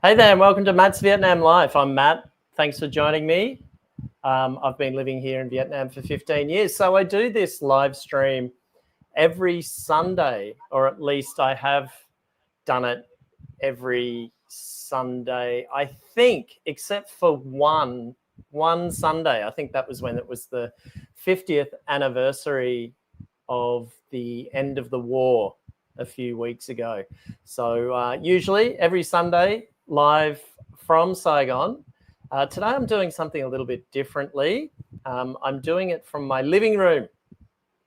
Hey there, and welcome to Matt's Vietnam Life. I'm Matt. Thanks for joining me. I've been living here in Vietnam for 15 years, so I do this live stream every Sunday, or at least I have done it every Sunday, I think, except for one Sunday. I think that was when it was the 50th anniversary of the end of the war a few weeks ago. So usually every Sunday, live from Saigon. Today I'm doing something a little bit differently. I'm doing it from my living room,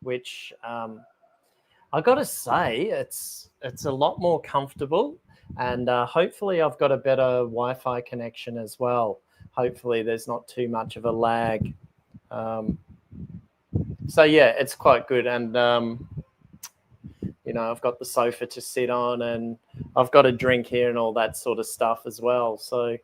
which I got to say, it's a lot more comfortable, and hopefully I've got a better Wi-Fi connection as well. Hopefully there's not too much of a lag. So yeah, it's quite good, and you know, I've got the sofa to sit on, and I've got a drink here and all that sort of stuff as well. So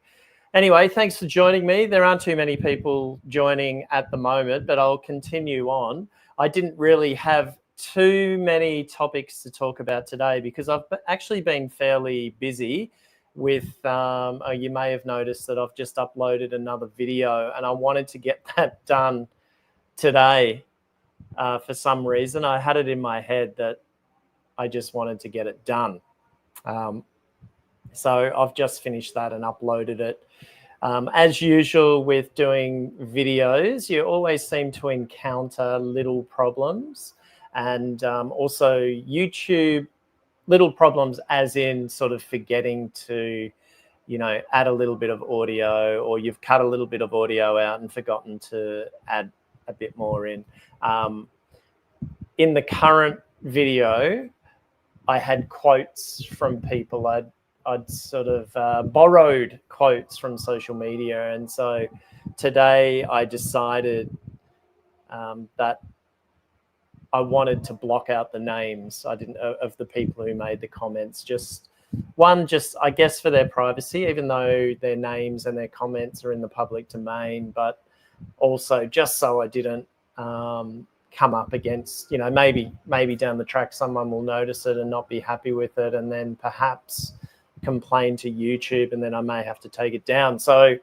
anyway, thanks for joining me. There aren't too many people joining at the moment, but I'll continue on. I didn't really have too many topics to talk about today because I've actually been fairly busy with, you may have noticed that I've just uploaded another video, and I wanted to get that done today. For some reason, I had it in my head that I just wanted to get it done. So I've just finished that and uploaded it. As usual with doing videos, you always seem to encounter little problems, and also YouTube little problems as in sort of forgetting to, you know, add a little bit of audio, or you've cut a little bit of audio out and forgotten to add a bit more in. In the current video, I had quotes from people. I'd sort of borrowed quotes from social media, and so today I decided that I wanted to block out the names. I didn't of the people who made the comments. Just I guess for their privacy, even though their names and their comments are in the public domain, but also just so I didn't come up against, you know, maybe down the track someone will notice it and not be happy with it, and then perhaps complain to YouTube, and then I may have to take it down. So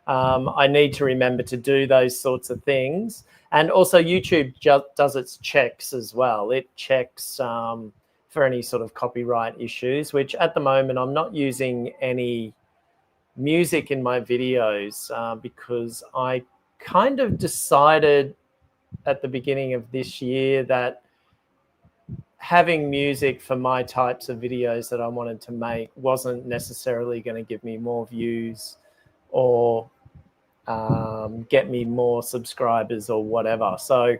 I need to remember to do those sorts of things. And also YouTube does its checks as well. It checks for any sort of copyright issues, which at the moment I'm not using any music in my videos because I kind of decided at the beginning of this year that having music for my types of videos that I wanted to make wasn't necessarily going to give me more views or get me more subscribers or whatever. So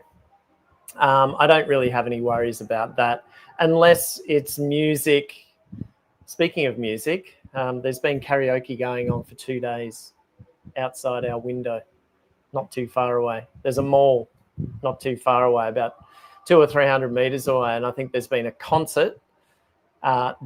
I don't really have any worries about that unless it's music. Speaking of music, there's been karaoke going on for 2 days outside our window, not too far away. There's a mall not too far away, about 200 or 300 meters away, and I think there's been a concert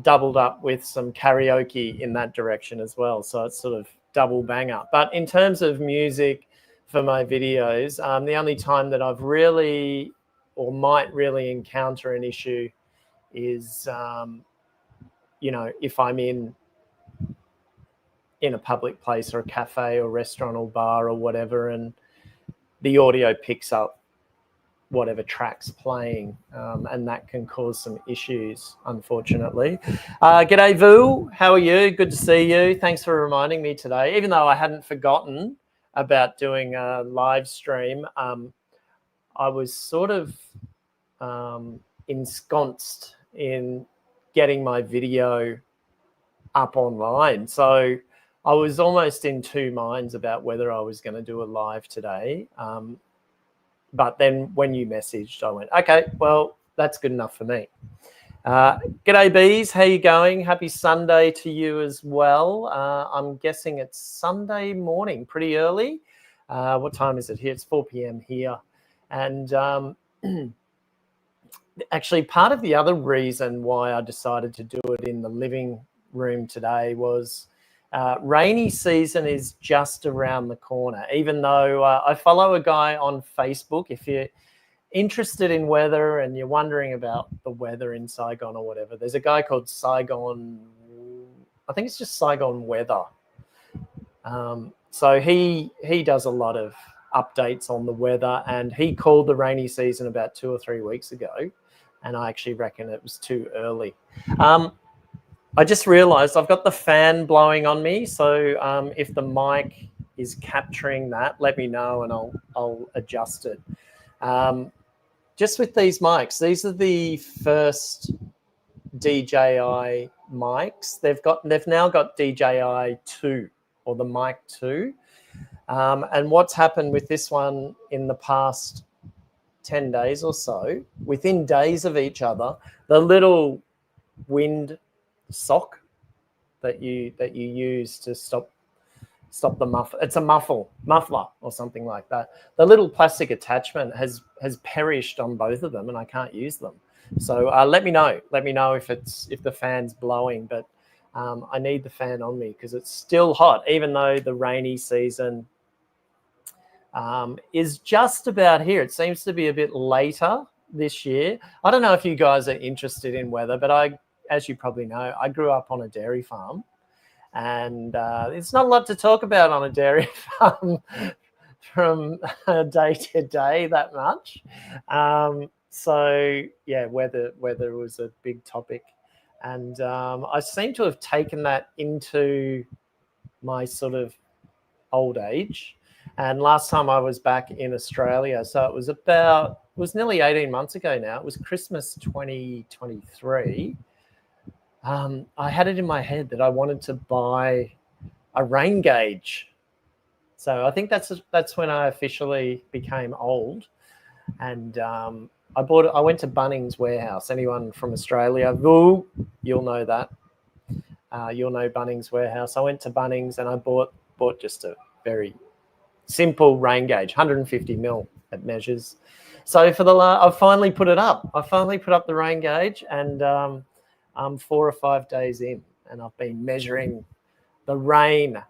doubled up with some karaoke in that direction as well. So it's sort of double banger. But in terms of music for my videos, the only time that I've really or might really encounter an issue is, you know, if I'm in a public place or a cafe or restaurant or bar or whatever, and the audio picks up whatever track's playing, and that can cause some issues, unfortunately. G'day, Vu. How are you? Good to see you. Thanks for reminding me today. Even though I hadn't forgotten about doing a live stream, I was sort of ensconced in getting my video up online. So I was almost in two minds about whether I was going to do a live today. But then when you messaged, I went, okay, well, that's good enough for me. G'day, bees. How you going? Happy Sunday to you as well. I'm guessing it's Sunday morning, pretty early. What time is it here? It's 4 p.m. here. And actually, part of the other reason why I decided to do it in the living room today was rainy season is just around the corner. Even though I follow a guy on Facebook, if you're interested in weather and you're wondering about the weather in Saigon or whatever, there's a guy called Saigon I think it's just Saigon weather. So he does a lot of updates on the weather, and he called the rainy season about 2 or 3 weeks ago, and I actually reckon it was too early. I just realized I've got the fan blowing on me, so if the mic is capturing that, let me know and I'll adjust it. Just with these mics, these are the first DJI mics. They've now got DJI 2, or the mic 2. And what's happened with this one in the past 10 days or so, within days of each other, the little wind sock that you use to stop the muffler, it's a muffler or something like that, the little plastic attachment has perished on both of them, and I can't use them. So let me know if the fan's blowing, but I need the fan on me because it's still hot, even though the rainy season is just about here. It seems to be a bit later this year. I don't know if you guys are interested in weather, but as you probably know, I grew up on a dairy farm, and it's not a lot to talk about on a dairy farm from day to day that much. So yeah, weather was a big topic, and I seem to have taken that into my sort of old age. And last time I was back in Australia, so it was nearly 18 months ago now. It was Christmas 2023. I had it in my head that I wanted to buy a rain gauge. So I think that's when I officially became old. And I went to Bunnings Warehouse. Anyone from Australia, you'll know that. You'll know Bunnings Warehouse. I went to Bunnings and I bought just a very simple rain gauge, 150 mil it measures. So I've finally put it up. I finally put up the rain gauge, and I'm 4 or 5 days in, and I've been measuring the rain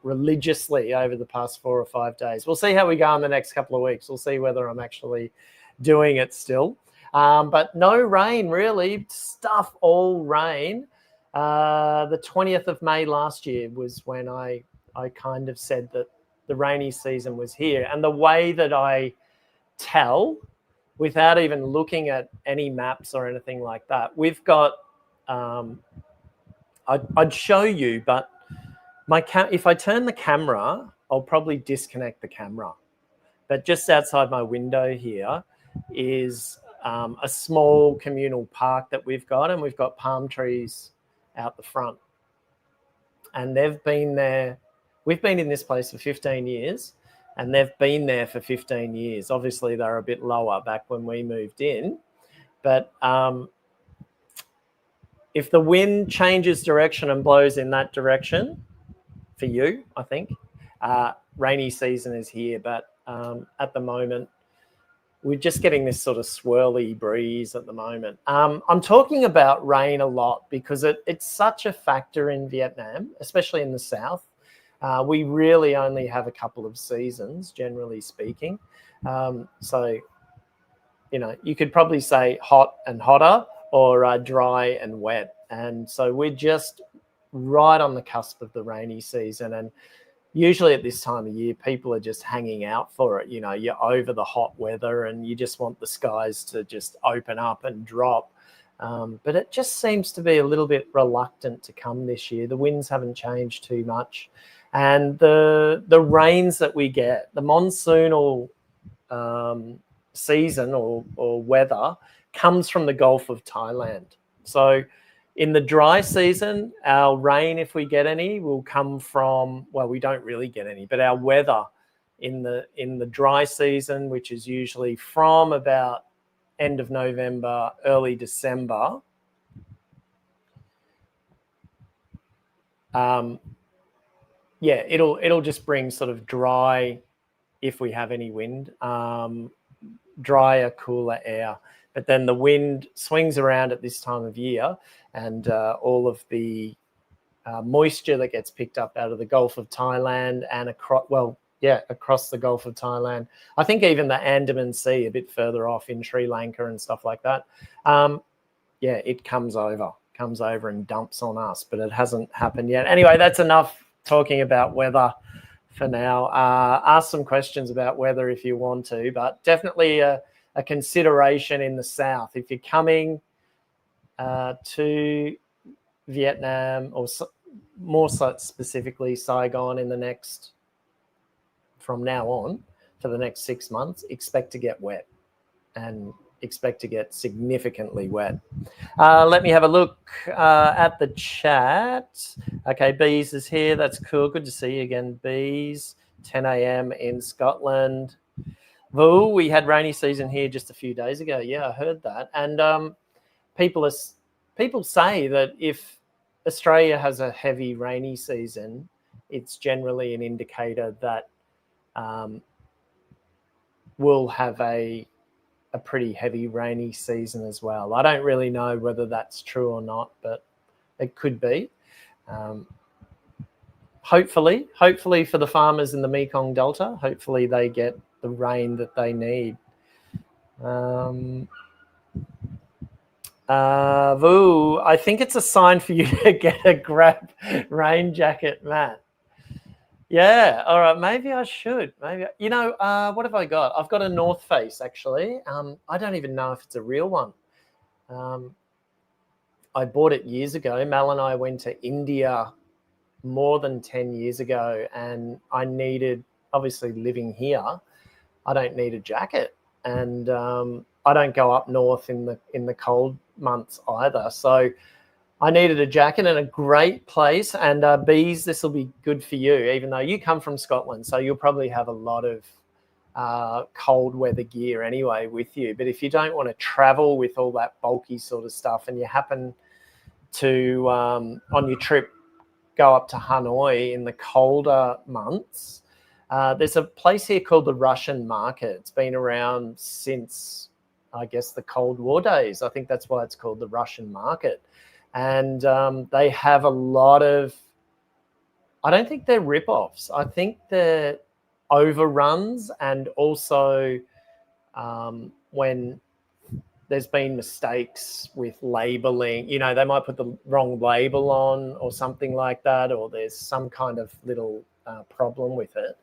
religiously over the past 4 or 5 days. We'll see how we go in the next couple of weeks. We'll see whether I'm actually doing it still. But no rain, really. Stuff all rain. The 20th of May last year was when I kind of said that the rainy season was here. And the way that I tell, without even looking at any maps or anything like that, we've got, I'd show you, but if I turn the camera, I'll probably disconnect the camera. But just outside my window here is a small communal park that we've got, and we've got palm trees out the front. And they've been there. We've been in this place for 15 years, and they've been there for 15 years. Obviously, they're a bit lower back when we moved in. But if the wind changes direction and blows in that direction, for you, I think, rainy season is here. But at the moment, we're just getting this sort of swirly breeze at the moment. I'm talking about rain a lot because it's such a factor in Vietnam, especially in the south. We really only have a couple of seasons, generally speaking. So, you could probably say hot and hotter, or dry and wet. And so we're just right on the cusp of the rainy season. And usually at this time of year, people are just hanging out for it. You're over the hot weather and you just want the skies to just open up and drop. But it just seems to be a little bit reluctant to come this year. The winds haven't changed too much. And the rains that we get, the monsoonal season or weather comes from the Gulf of Thailand. So in the dry season, our rain, if we get any, will come from, well, we don't really get any, but our weather in the dry season, which is usually from about end of November, early December, it'll just bring sort of dry, if we have any wind, drier, cooler air. But then the wind swings around at this time of year, and all of the moisture that gets picked up out of the Gulf of Thailand and across the Gulf of Thailand. I think even the Andaman Sea, a bit further off in Sri Lanka and stuff like that. It comes over. comes over and dumps on us, but it hasn't happened yet. Anyway, that's enough talking about weather for now. Ask some questions about weather if you want to, but definitely a consideration in the south. If you're coming to Vietnam, or more so specifically Saigon from now on for the next 6 months, expect to get wet and expect to get significantly wet. Let me have a look at the chat. Okay, Bees is here. That's cool. Good to see you again, Bees. 10 a.m. in Scotland. Well, we had rainy season here just a few days ago. Yeah, I heard that. And people say that if Australia has a heavy rainy season, it's generally an indicator that we'll have a pretty heavy rainy season as well. I don't really know whether that's true or not, but it could be. Hopefully for the farmers in the Mekong Delta, hopefully they get the rain that they need. Vu, I think it's a sign for you to get a grab rain jacket, Matt. Yeah, all right, maybe I should. Maybe, you know, what have I got? I've got a North Face, actually. I don't even know if it's a real one. I bought it years ago. Mel and I went to India more than 10 years ago, and I needed, obviously living here, I don't need a jacket. And I don't go up north in the cold months either. So I needed a jacket and a great place. And Bees, this will be good for you, even though you come from Scotland. So you'll probably have a lot of cold weather gear anyway with you. But if you don't want to travel with all that bulky sort of stuff, and you happen to, on your trip, go up to Hanoi in the colder months, there's a place here called the Russian Market. It's been around since, I guess, the Cold War days. I think that's why it's called the Russian Market. And they have a lot of, I don't think they're rip-offs. I think they're overruns, and also when there's been mistakes with labeling, you know, they might put the wrong label on or something like that, or there's some kind of little problem with it.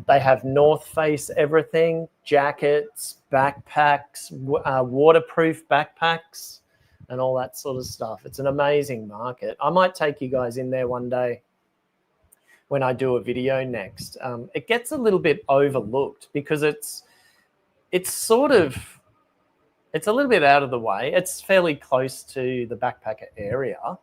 They have North Face everything, jackets, backpacks, waterproof backpacks, and all that sort of stuff. It's an amazing market. I might take you guys in there one day when I do a video next. It gets a little bit overlooked because it's a little bit out of the way. It's fairly close to the backpacker area.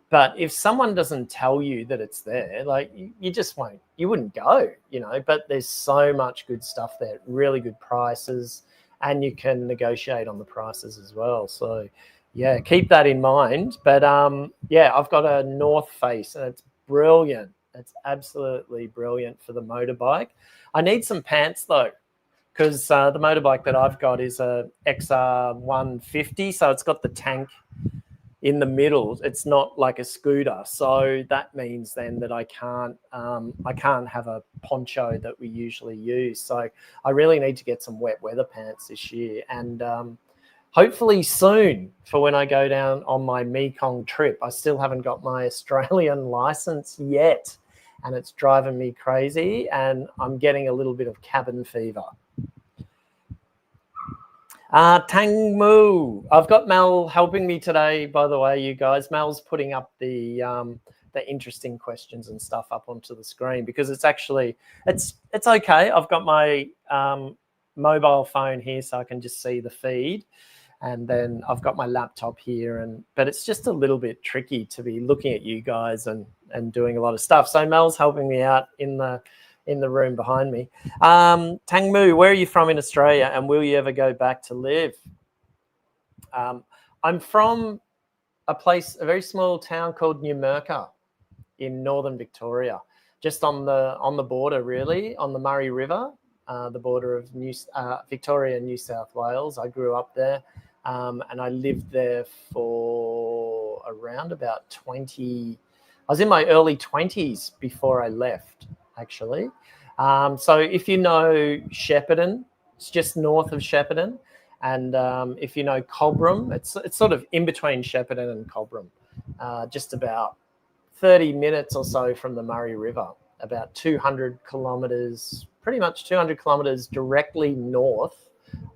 But if someone doesn't tell you that it's there, like, you just won't, you wouldn't go, you know. But there's so much good stuff there, really good prices, and you can negotiate on the prices as well. So yeah, keep that in mind. But yeah, I've got a North Face and it's brilliant. It's absolutely brilliant for the motorbike. I need some pants though, because the motorbike that I've got is a XR150, so it's got the tank in the middle. It's not like a scooter, so that means then that I can't have a poncho that we usually use. So I really need to get some wet weather pants this year, and hopefully soon for when I go down on my Mekong trip. I still haven't got my Australian license yet, and it's driving me crazy, and I'm getting a little bit of cabin fever. Tang Mu. I've got Mel helping me today, by the way, you guys. Mel's putting up the interesting questions and stuff up onto the screen, because it's actually, it's okay. I've got my mobile phone here, so I can just see the feed, and then I've got my laptop here, but it's just a little bit tricky to be looking at you guys and doing a lot of stuff. So Mel's helping me out in the room behind me. Tang Mu, where are you from in Australia, and will you ever go back to live? I'm from a very small town called Numurkah in northern Victoria, just on the border, really, on the Murray River, the border of Victoria and New South Wales. I grew up there, and I lived there for around about 20. I was in my early 20s before I left, actually. So if you know Shepparton, it's just north of Shepparton, And if you know Cobram, it's sort of in between Shepparton and Cobram, just about 30 minutes or so from the Murray River, about 200 kilometres, pretty much 200 kilometres directly north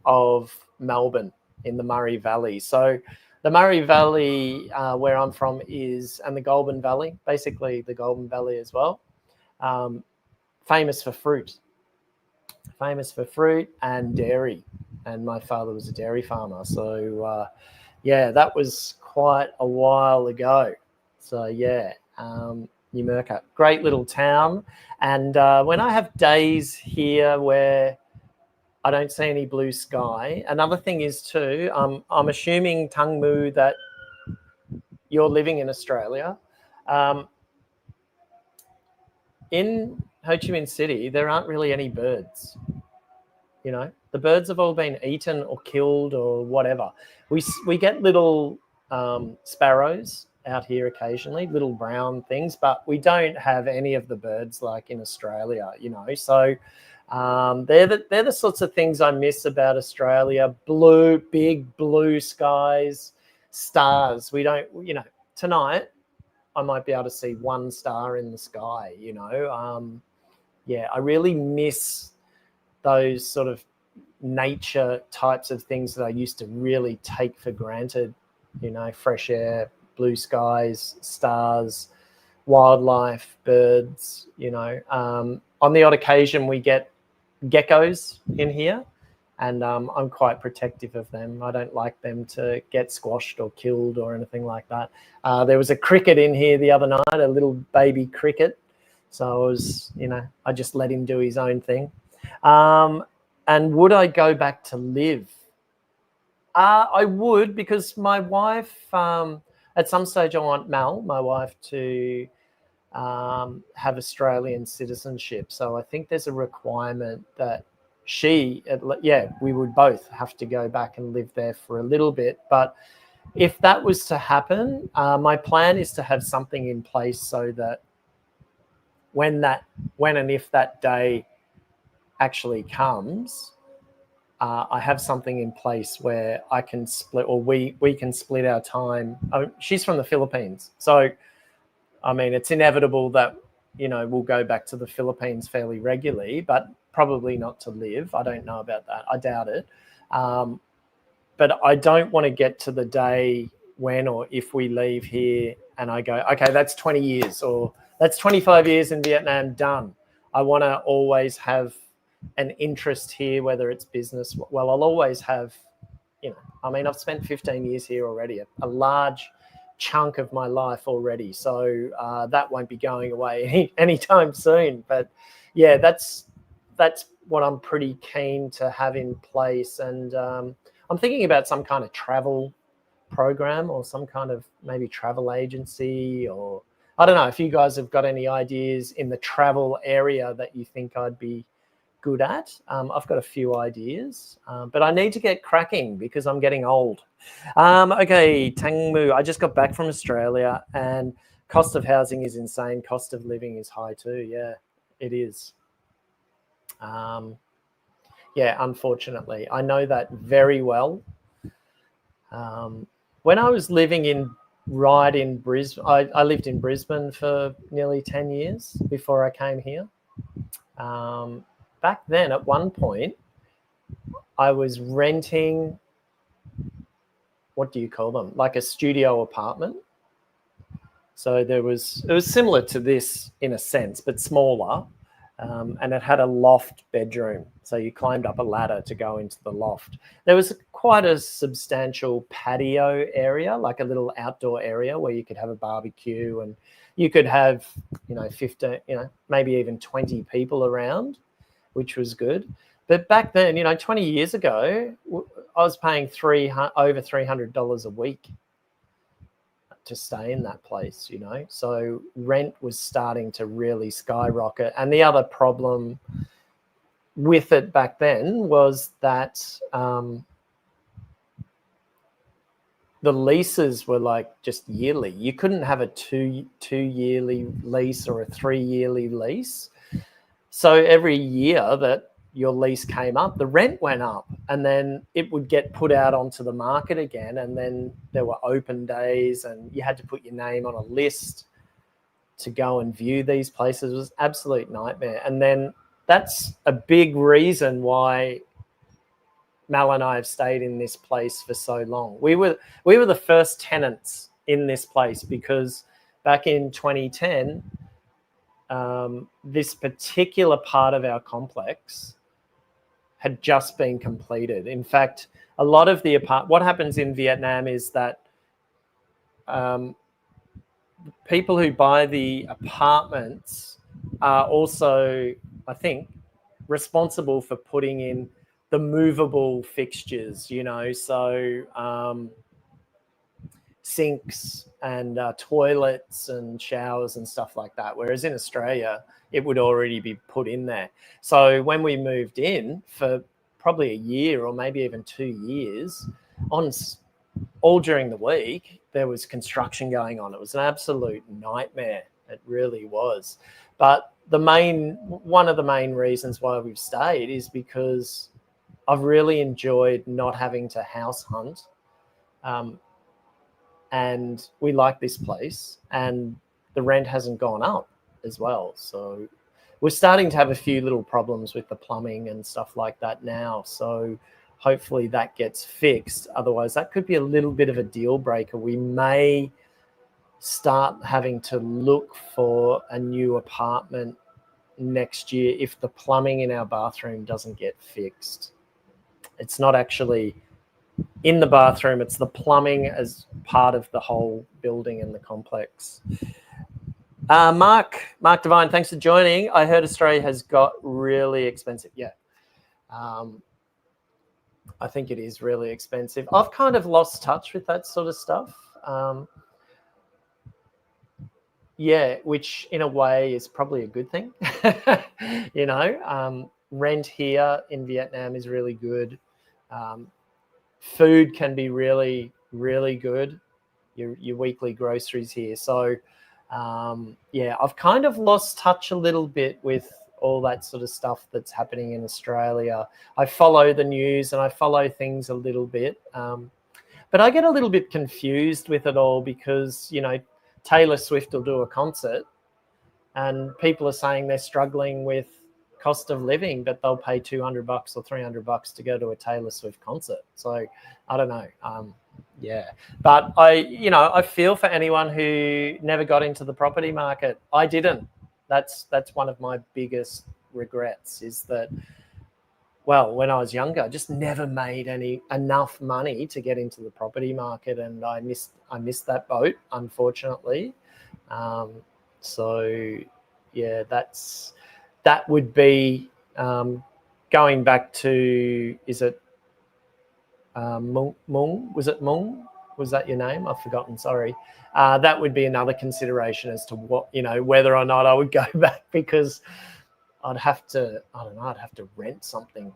of Melbourne in the Murray Valley. So the Murray Valley, where I'm from, and the Goulburn Valley, basically the Goulburn Valley as well, famous for fruit and dairy. And my father was a dairy farmer. So, that was quite a while ago. So, Numurkah, great little town. And when I have days here where I don't see any blue sky, another thing is too, I'm assuming, Tangmu, that you're living in Australia. In Ho Chi Minh City, there aren't really any birds. You know, the birds have all been eaten or killed or whatever. We get little sparrows out here occasionally, little brown things, but we don't have any of the birds like in Australia, you know. So they're the sorts of things I miss about Australia. Big blue skies, stars. We don't, you know, tonight I might be able to see one star in the sky, you know. I really miss those sort of nature types of things that I used to really take for granted, you know, fresh air, blue skies, stars, wildlife, birds, you know. On the odd occasion we get geckos in here, and I'm quite protective of them. I don't like them to get squashed or killed or anything like that. There was a cricket in here the other night, a little baby cricket. So I just let him do his own thing. And would I go back to live? I would, because my wife, at some stage I want Mel, my wife, to have Australian citizenship. So I think there's a requirement that we would both have to go back and live there for a little bit. But if that was to happen, my plan is to have something in place so that when and if that day actually comes, I have something in place where I can split, or we can split our time. She's from the Philippines, so I mean it's inevitable that, you know, we'll go back to the Philippines fairly regularly, but probably not to live. I don't know about that. I doubt it. But I don't want to get to the day when or if we leave here and I go, okay, that's 20 years or that's 25 years in Vietnam, done. I want to always have an interest here, whether it's business. Well, I'll always have, you know, I mean, I've spent 15 years here already, a large chunk of my life already. So that won't be going away anytime soon. But yeah, that's what I'm pretty keen to have in place. And I'm thinking about some kind of travel program or some kind of maybe travel agency, or I don't know if you guys have got any ideas in the travel area that you think I'd be good at. I've got a few ideas, but I need to get cracking because I'm getting old. Okay, Tangmu, I just got back from Australia and cost of housing is insane. Cost of living is high too. Yeah, it is. Yeah, unfortunately, I know that very well. When I was living in Brisbane, I lived in Brisbane for nearly 10 years before I came here. Back then, at one point, I was renting, what do you call them? Like a studio apartment. So it was similar to this in a sense, but smaller. And it had a loft bedroom. So you climbed up a ladder to go into the loft. There was quite a substantial patio area, like a little outdoor area where you could have a barbecue and you could have, 15, maybe even 20 people around, which was good. But back then, 20 years ago, I was paying over $300 a week to stay in that place, So rent was starting to really skyrocket. And the other problem with it back then was that the leases were like just yearly. You couldn't have a two-yearly lease or a 3-yearly lease. So every year that your lease came up, the rent went up, and then it would get put out onto the market again, and then there were open days and you had to put your name on a list to go and view these places. It was an absolute nightmare. And then that's a big reason why Mal and I have stayed in this place for so long. We were the first tenants in this place because back in 2010, this particular part of our complex had just been completed. In fact, a lot of the what happens in Vietnam is that people who buy the apartments are also, I think, responsible for putting in the movable fixtures, you know, so sinks and toilets and showers and stuff like that. Whereas in Australia, it would already be put in there. So when we moved in for probably a year or maybe even 2 years, all during the week, there was construction going on. It was an absolute nightmare. It really was. But one of the main reasons why we've stayed is because I've really enjoyed not having to house hunt. And we like this place, and the rent hasn't gone up as well. So we're starting to have a few little problems with the plumbing and stuff like that now. So hopefully that gets fixed. Otherwise, that could be a little bit of a deal breaker. We may start having to look for a new apartment next year if the plumbing in our bathroom doesn't get fixed. It's not actually in the bathroom, it's the plumbing as part of the whole building and the complex. Mark Devine, thanks for joining. I heard Australia has got really expensive. Yeah. I think it is really expensive. I've kind of lost touch with that sort of stuff. Yeah, which in a way is probably a good thing. You know, rent here in Vietnam is really good. Food can be really, really good. Your weekly groceries here. So, yeah, I've kind of lost touch a little bit with all that sort of stuff that's happening in Australia. I follow the news and I follow things a little bit, but I get a little bit confused with it all because, you know, Taylor Swift will do a concert and people are saying they're struggling with cost of living, but they'll pay $200 or $300 to go to a Taylor Swift concert. So I don't know. Yeah, but I feel for anyone who never got into the property market. I didn't. That's one of my biggest regrets is that, well, when I was younger, I just never made enough money to get into the property market, and I missed that boat, unfortunately. So yeah, that would be going back to, is it Mung? Was it Mung? Was that your name? I've forgotten. Sorry. That would be another consideration as to what, whether or not I would go back, because I'd have to rent something,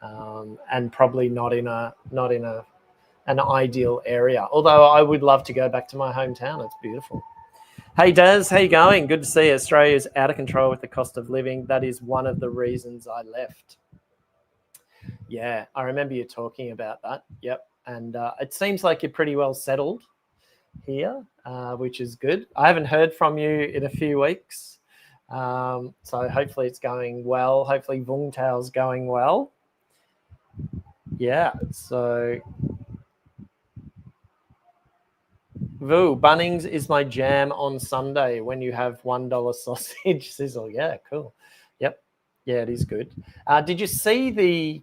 and probably not in an ideal area. Although I would love to go back to my hometown. It's beautiful. Hey Daz, how you going? Good to see you. Australia's out of control with the cost of living. That is one of the reasons I left. Yeah, I remember you talking about that. Yep. And it seems like you're pretty well settled here, which is good. I haven't heard from you in a few weeks. So hopefully it's going well. Hopefully Vung Tao's going well. Yeah, so Vu, Bunnings is my jam on Sunday when you have $1 sausage sizzle. Yeah, cool. Yep. Yeah, it is good. Did you see the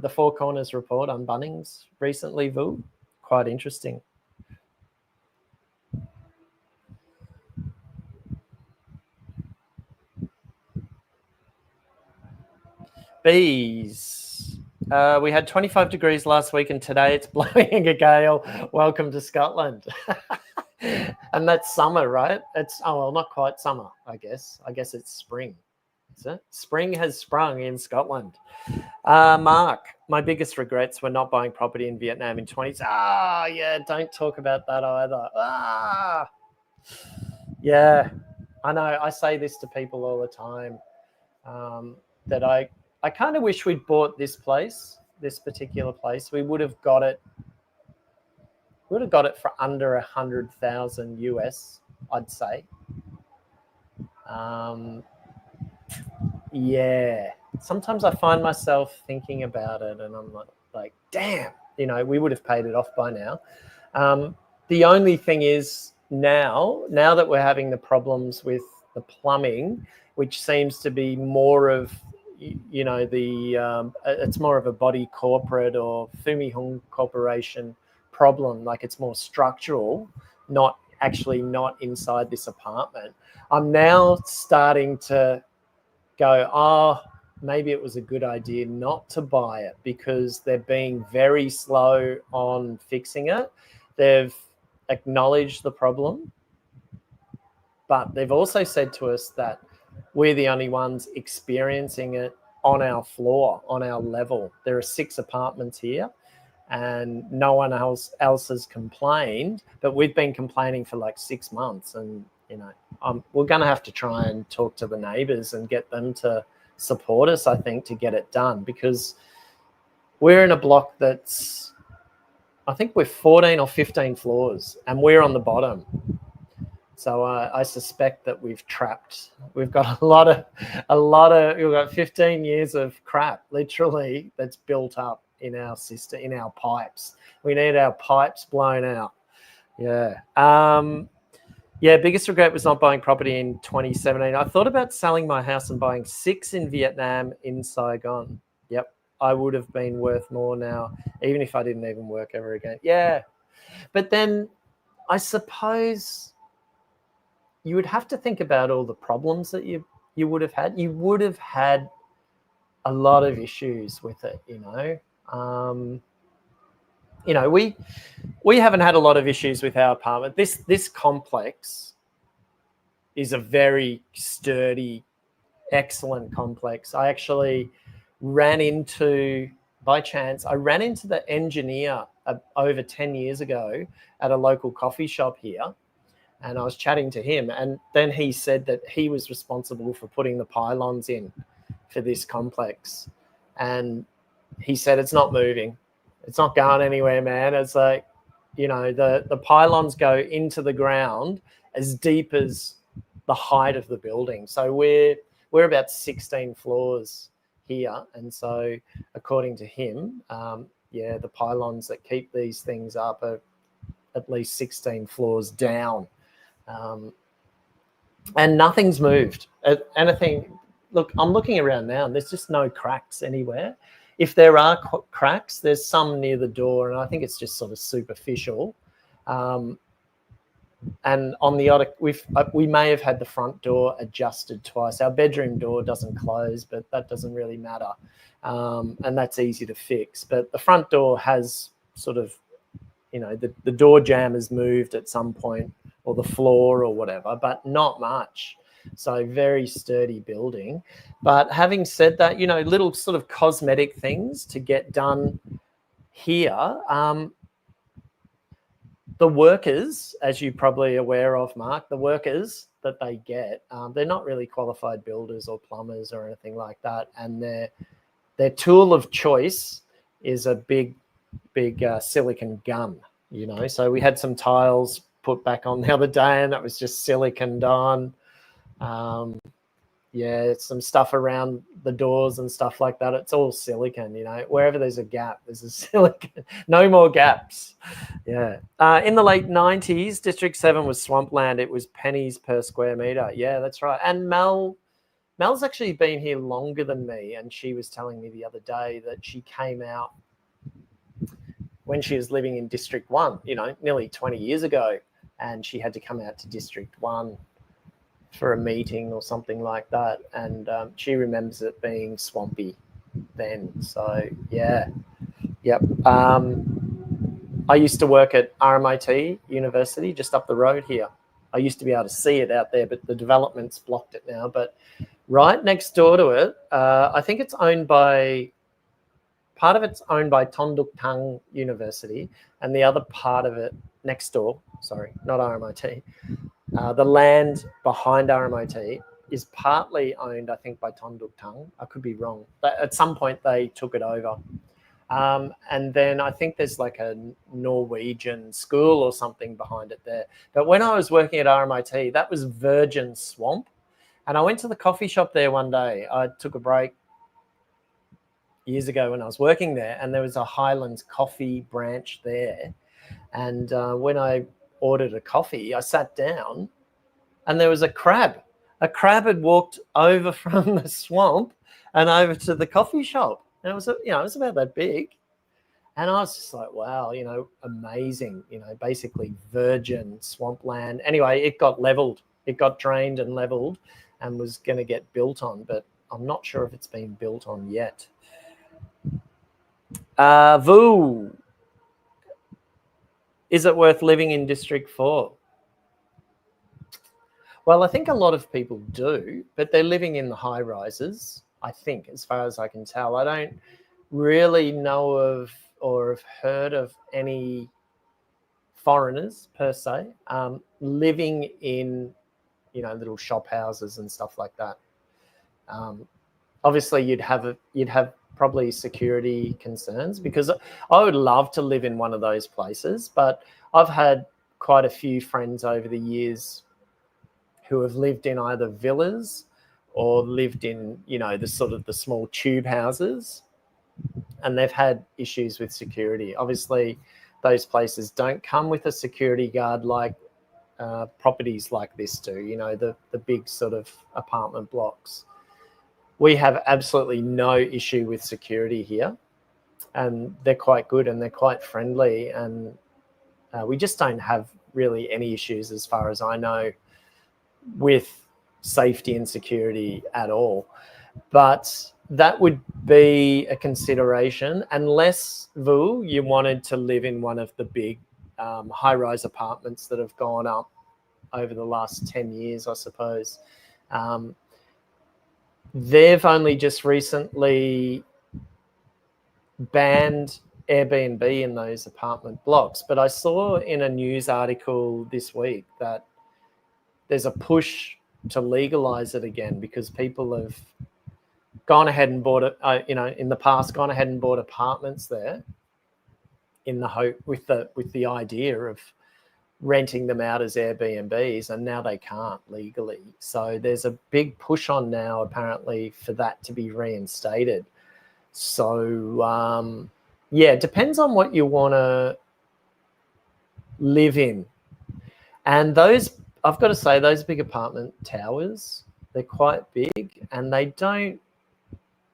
Four Corners report on Bunnings recently, Vu? Quite interesting. Bees. We had 25 degrees last week and today it's blowing a gale. Welcome to Scotland. And that's summer, right? It's, well, not quite summer, I guess. I guess it's spring. Is it? Spring has sprung in Scotland. Mark, my biggest regrets were not buying property in Vietnam in 20s. Yeah, don't talk about that either. Yeah, I know. I say this to people all the time. that I kind of wish we'd bought this particular place. We would have got it for under 100,000 US, I'd say. Yeah, sometimes I find myself thinking about it and I'm like, damn, you know, we would have paid it off by now. The only thing is now that we're having the problems with the plumbing, which seems to be more of, you know, it's more of a body corporate or Fumihung Corporation problem, like it's more structural, not inside this apartment. I'm now starting to go, oh, maybe it was a good idea not to buy it, because they're being very slow on fixing it. They've acknowledged the problem, but they've also said to us that we're the only ones experiencing it on our floor, on our level. There are 6 apartments here and no one else has complained, but we've been complaining for like 6 months. And, you know, we're going to have to try and talk to the neighbours and get them to support us, I think, to get it done, because we're in a block that's, I think we're 14 or 15 floors and we're on the bottom. So I suspect that we've got we've got 15 years of crap, literally, that's built up in our system, in our pipes. We need our pipes blown out. Yeah. Biggest regret was not buying property in 2017. I thought about selling my house and buying 6 in Vietnam in Saigon. Yep. I would have been worth more now, even if I didn't even work ever again. Yeah. But then I suppose you would have to think about all the problems that you would have had. You would have had a lot of issues with it, you know. You know, we haven't had a lot of issues with our apartment. This complex is a very sturdy, excellent complex. I actually by chance, the engineer over 10 years ago at a local coffee shop here. And I was chatting to him, and then he said that he was responsible for putting the pylons in for this complex. And he said, it's not moving. It's not going anywhere, man. It's like, you know, the pylons go into the ground as deep as the height of the building. So we're about 16 floors here. And so according to him, the pylons that keep these things up are at least 16 floors down. And nothing's moved. Anything. Look, I'm looking around now and there's just no cracks anywhere. If there are cracks, there's some near the door, and I think it's just sort of superficial. And on the other, we may have had the front door adjusted twice. Our bedroom door doesn't close, but that doesn't really matter. And that's easy to fix. But the front door has sort of, you know, the door jamb has moved at some point, or the floor or whatever, but not much. So very sturdy building. But having said that, you know, little sort of cosmetic things to get done here. The workers, as you're probably aware of, Mark, the workers that they get, they're not really qualified builders or plumbers or anything like that. And their tool of choice is a big silicon gun, you know. So we had some tiles put back on the other day and that was just siliconed on. Some stuff around the doors and stuff like that. It's all silicon, you know. Wherever there's a gap, there's a silicon. No more gaps. Yeah. In the late 90s, District 7 was swampland. It was pennies per square meter. Yeah, that's right. And Mel's actually been here longer than me, and she was telling me the other day that she came out when she was living in District 1, you know, nearly 20 years ago, and she had to come out to District 1 for a meeting or something like that, and she remembers it being swampy then. So yeah, yep. I used to work at RMIT University just up the road here. I used to be able to see it out there, but the development's blocked it now. But right next door to it, I think part of it's owned by Tonduk Tang University, and the other part of it next door, sorry, not RMIT, the land behind RMIT is partly owned, I think, by Tonduk Tung. I could be wrong. But at some point, they took it over. And then I think there's like a Norwegian school or something behind it there. But when I was working at RMIT, that was virgin swamp. And I went to the coffee shop there one day. I took a break years ago when I was working there, and there was a Highlands coffee branch there. And when I ordered a coffee, I sat down and there was a crab. A crab had walked over from the swamp and over to the coffee shop. And it was, it was about that big. And I was just like, wow, amazing, basically virgin swampland. Anyway, it got leveled. It got drained and leveled and was going to get built on, but I'm not sure if it's been built on yet. Vu, is it worth living in District 4? Well, I think a lot of people do, but they're living in the high rises, I think, as far as I can tell. I don't really know of or have heard of any foreigners per se living in, little shop houses and stuff like that. Obviously, you'd have probably security concerns, because I would love to live in one of those places, but I've had quite a few friends over the years who have lived in either villas or lived in, the small tube houses, and they've had issues with security. Obviously, those places don't come with a security guard like properties like this do, the big sort of apartment blocks. We have absolutely no issue with security here, and they're quite good and they're quite friendly, and we just don't have really any issues, as far as I know, with safety and security at all. But that would be a consideration, unless, Vu, you wanted to live in one of the big high-rise apartments that have gone up over the last 10 years, I suppose. They've only just recently banned Airbnb in those apartment blocks. But I saw in a news article this week that there's a push to legalize it again, because people have gone ahead and bought it, in the past, gone ahead and bought apartments there in the hope, with the idea of renting them out as Airbnbs, and now they can't legally. So there's a big push on now, apparently, for that to be reinstated. So, it depends on what you want to live in. And I've got to say, those big apartment towers, they're quite big, and they don't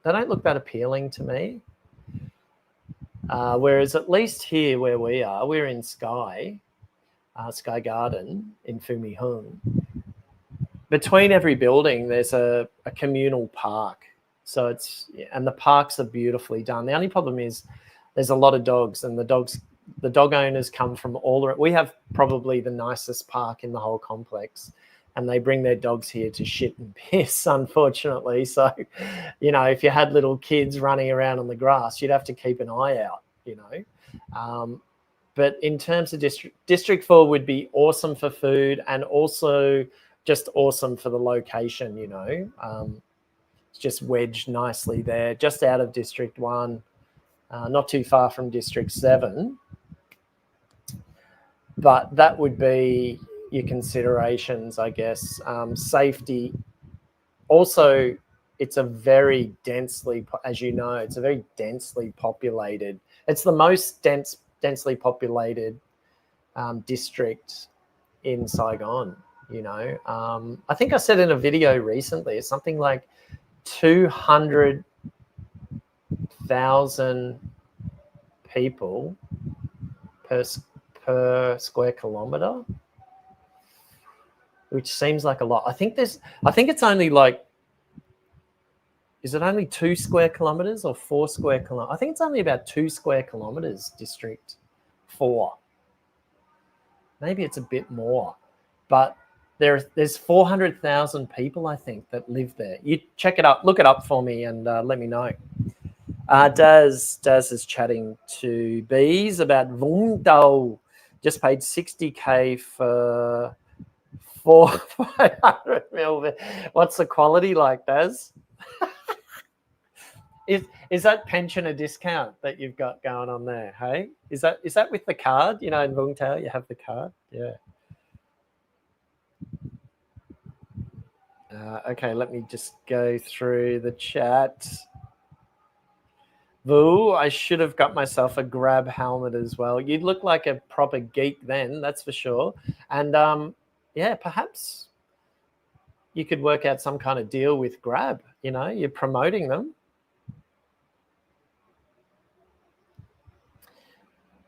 look that appealing to me. Whereas at least here where we are, we're in Sky Garden in Fumihung. Between every building, there's a communal park. So and the parks are beautifully done. The only problem is there's a lot of dogs, and the dog owners come from we have probably the nicest park in the whole complex, and they bring their dogs here to shit and piss, unfortunately. So, if you had little kids running around on the grass, you'd have to keep an eye out, But in terms of District 4 would be awesome for food, and also just awesome for the location, It's just wedged nicely there, just out of District 1, not too far from District 7. But that would be your considerations, I guess. Safety. Also, it's a very densely, as you know, it's a very densely populated. It's the most densely populated district in Saigon. I think I said in a video recently, it's something like 200,000 people per square kilometer, which seems like a lot. I think it's only like, is it only 2 square kilometers or 4 square kilometers? I think it's only about 2 square kilometers, District 4. Maybe it's a bit more, but there's 400,000 people, I think, that live there. You check it up, look it up for me, and let me know. Daz is chatting to Bees about Vung Dao. Just paid $60K for 500 ml. What's the quality like, Daz? Is that pensioner discount that you've got going on there? Hey, is that with the card? You know, in Vung Tau you have the card. Yeah. Okay, let me just go through the chat. Vu, I should have got myself a Grab helmet as well. You'd look like a proper geek then, that's for sure. And yeah, perhaps you could work out some kind of deal with Grab. You know, you're promoting them.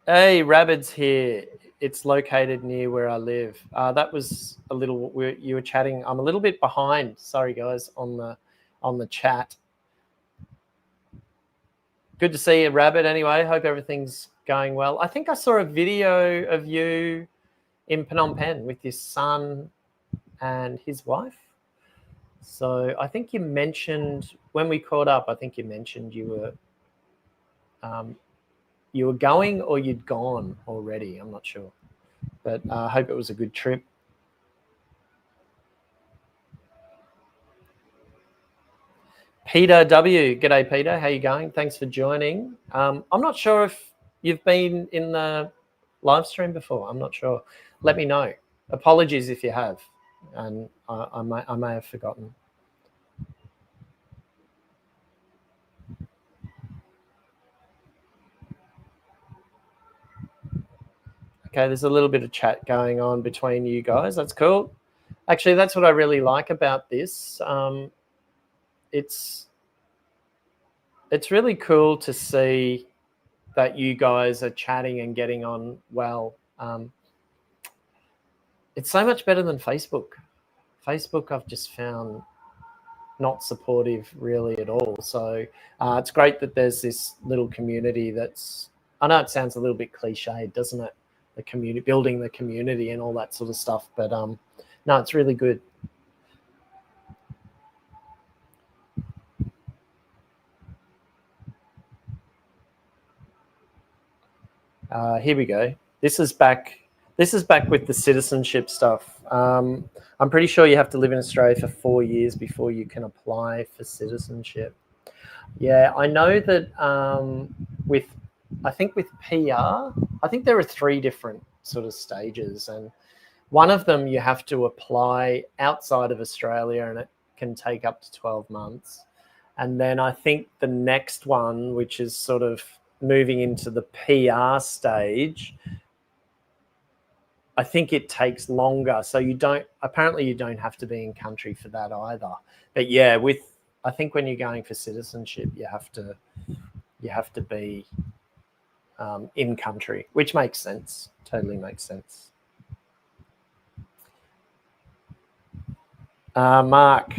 Hey, Rabbit's here. It's located near where I live. That was a little. You were chatting. I'm a little bit behind. Sorry, guys, on the chat. Good to see you, Rabbit. Anyway, hope everything's going well. I think I saw a video of you in Phnom Penh with your son and his wife. So I think you mentioned when we caught up. I think you mentioned you were going or you'd gone already. I'm not sure, but I hope it was a good trip. Peter W. G'day, Peter. How you going? Thanks for joining. I'm not sure if you've been in the live stream before. I'm not sure. Let me know. Apologies if you have, and I may have forgotten. Okay, there's a little bit of chat going on between you guys. That's cool. Actually, that's what I really like about this. It's really cool to see that you guys are chatting and getting on well. It's so much better than Facebook. Facebook I've just found not supportive really at all. So it's great that there's this little community that's, I know it sounds a little bit cliched, doesn't it? The community, building the community and all that sort of stuff. But no, it's really good. Here we go. This is back with the citizenship stuff. I'm pretty sure you have to live in Australia for 4 years before you can apply for citizenship. Yeah, I know that with PR, I think there are 3 different sort of stages, and one of them you have to apply outside of Australia, and it can take up to 12 months. And then I think the next one, which is sort of moving into the PR stage, I think it takes longer. So apparently you don't have to be in country for that either. But yeah, I think when you're going for citizenship, you have to be in country, which makes sense. Totally makes sense. Mark,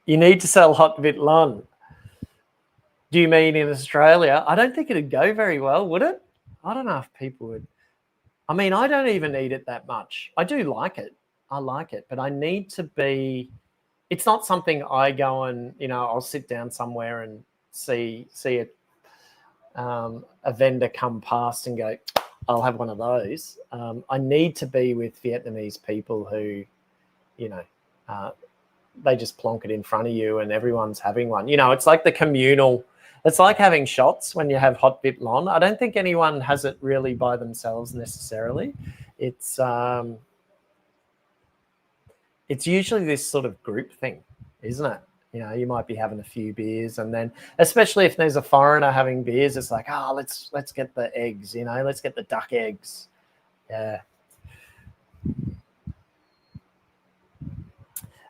you need to sell Hột Vịt Lộn. Do you mean in Australia? I don't think it'd go very well, would it? I don't know if people would. I mean, I don't even eat it that much. I do like it. I like it, but I need to be. It's not something I go and, I'll sit down somewhere and see a vendor come past and go, I'll have one of those. I need to be with Vietnamese people who, they just plonk it in front of you and everyone's having one. It's like the communal. It's like having shots when you have Hột Vịt Lộn. I don't think anyone has it really by themselves necessarily. It's usually this sort of group thing, isn't it? You might be having a few beers, and then especially if there's a foreigner having beers, it's like, let's get the eggs, let's get the duck eggs. Yeah.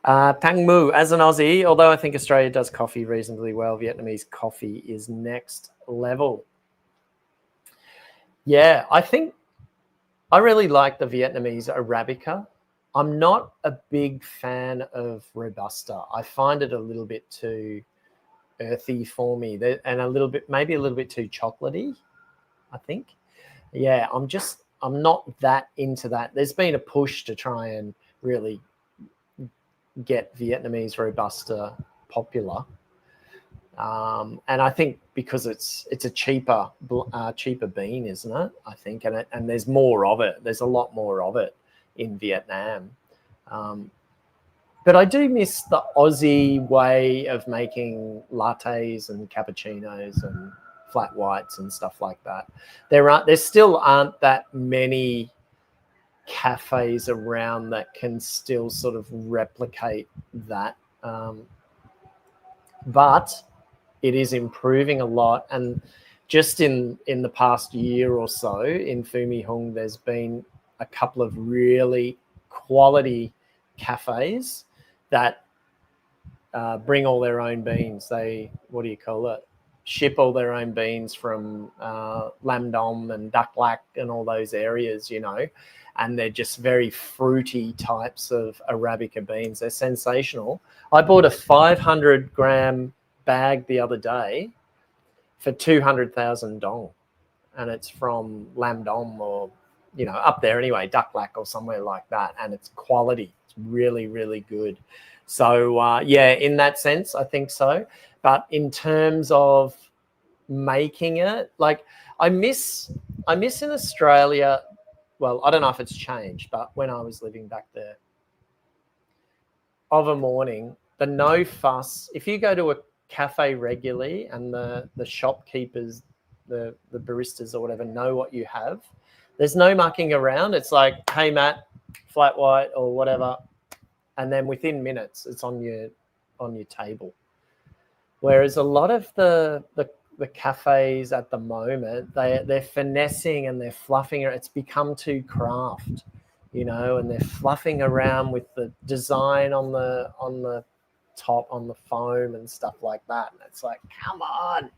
Pang Mu, as an Aussie, although I think Australia does coffee reasonably well, Vietnamese coffee is next level. Yeah, I think I really like the Vietnamese Arabica. I'm not a big fan of Robusta. I find it a little bit too earthy for me, and maybe a little bit too chocolatey, I think. Yeah, I'm not that into that. There's been a push to try and really get Vietnamese Robusta popular, and I think because it's a cheaper bean, isn't it? I think, and there's more of it. There's a lot more of it in Vietnam. But I do miss the Aussie way of making lattes and cappuccinos and flat whites and stuff like that. There still aren't that many cafes around that can still sort of replicate that. But it is improving a lot. And just in the past year or so in Phu My Hung, there's been a couple of really quality cafes that bring all their own beans. They, ship all their own beans from Lam Dom and Dak Lak and all those areas, you know, and they're just very fruity types of Arabica beans. They're sensational. I bought a 500-gram bag the other day for 200,000 dong, and it's from Lam Dom or, you know, up there anyway, Dak Lak or somewhere like that, and it's quality. It's really, really good. So, yeah, in that sense, I think so. But in terms of making it, like I miss in Australia, well, I don't know if it's changed, but when I was living back there, of a morning, the no fuss, if you go to a cafe regularly and the shopkeepers, the baristas or whatever know what you have, there's no mucking around. It's like, hey, Matt, flat white or whatever. And then within minutes, it's on your table. Whereas a lot of the cafes at the moment, they're finessing and they're fluffing it. It's become too craft, you know, and they're fluffing around with the design on the top, on the foam and stuff like that. And it's like, come on,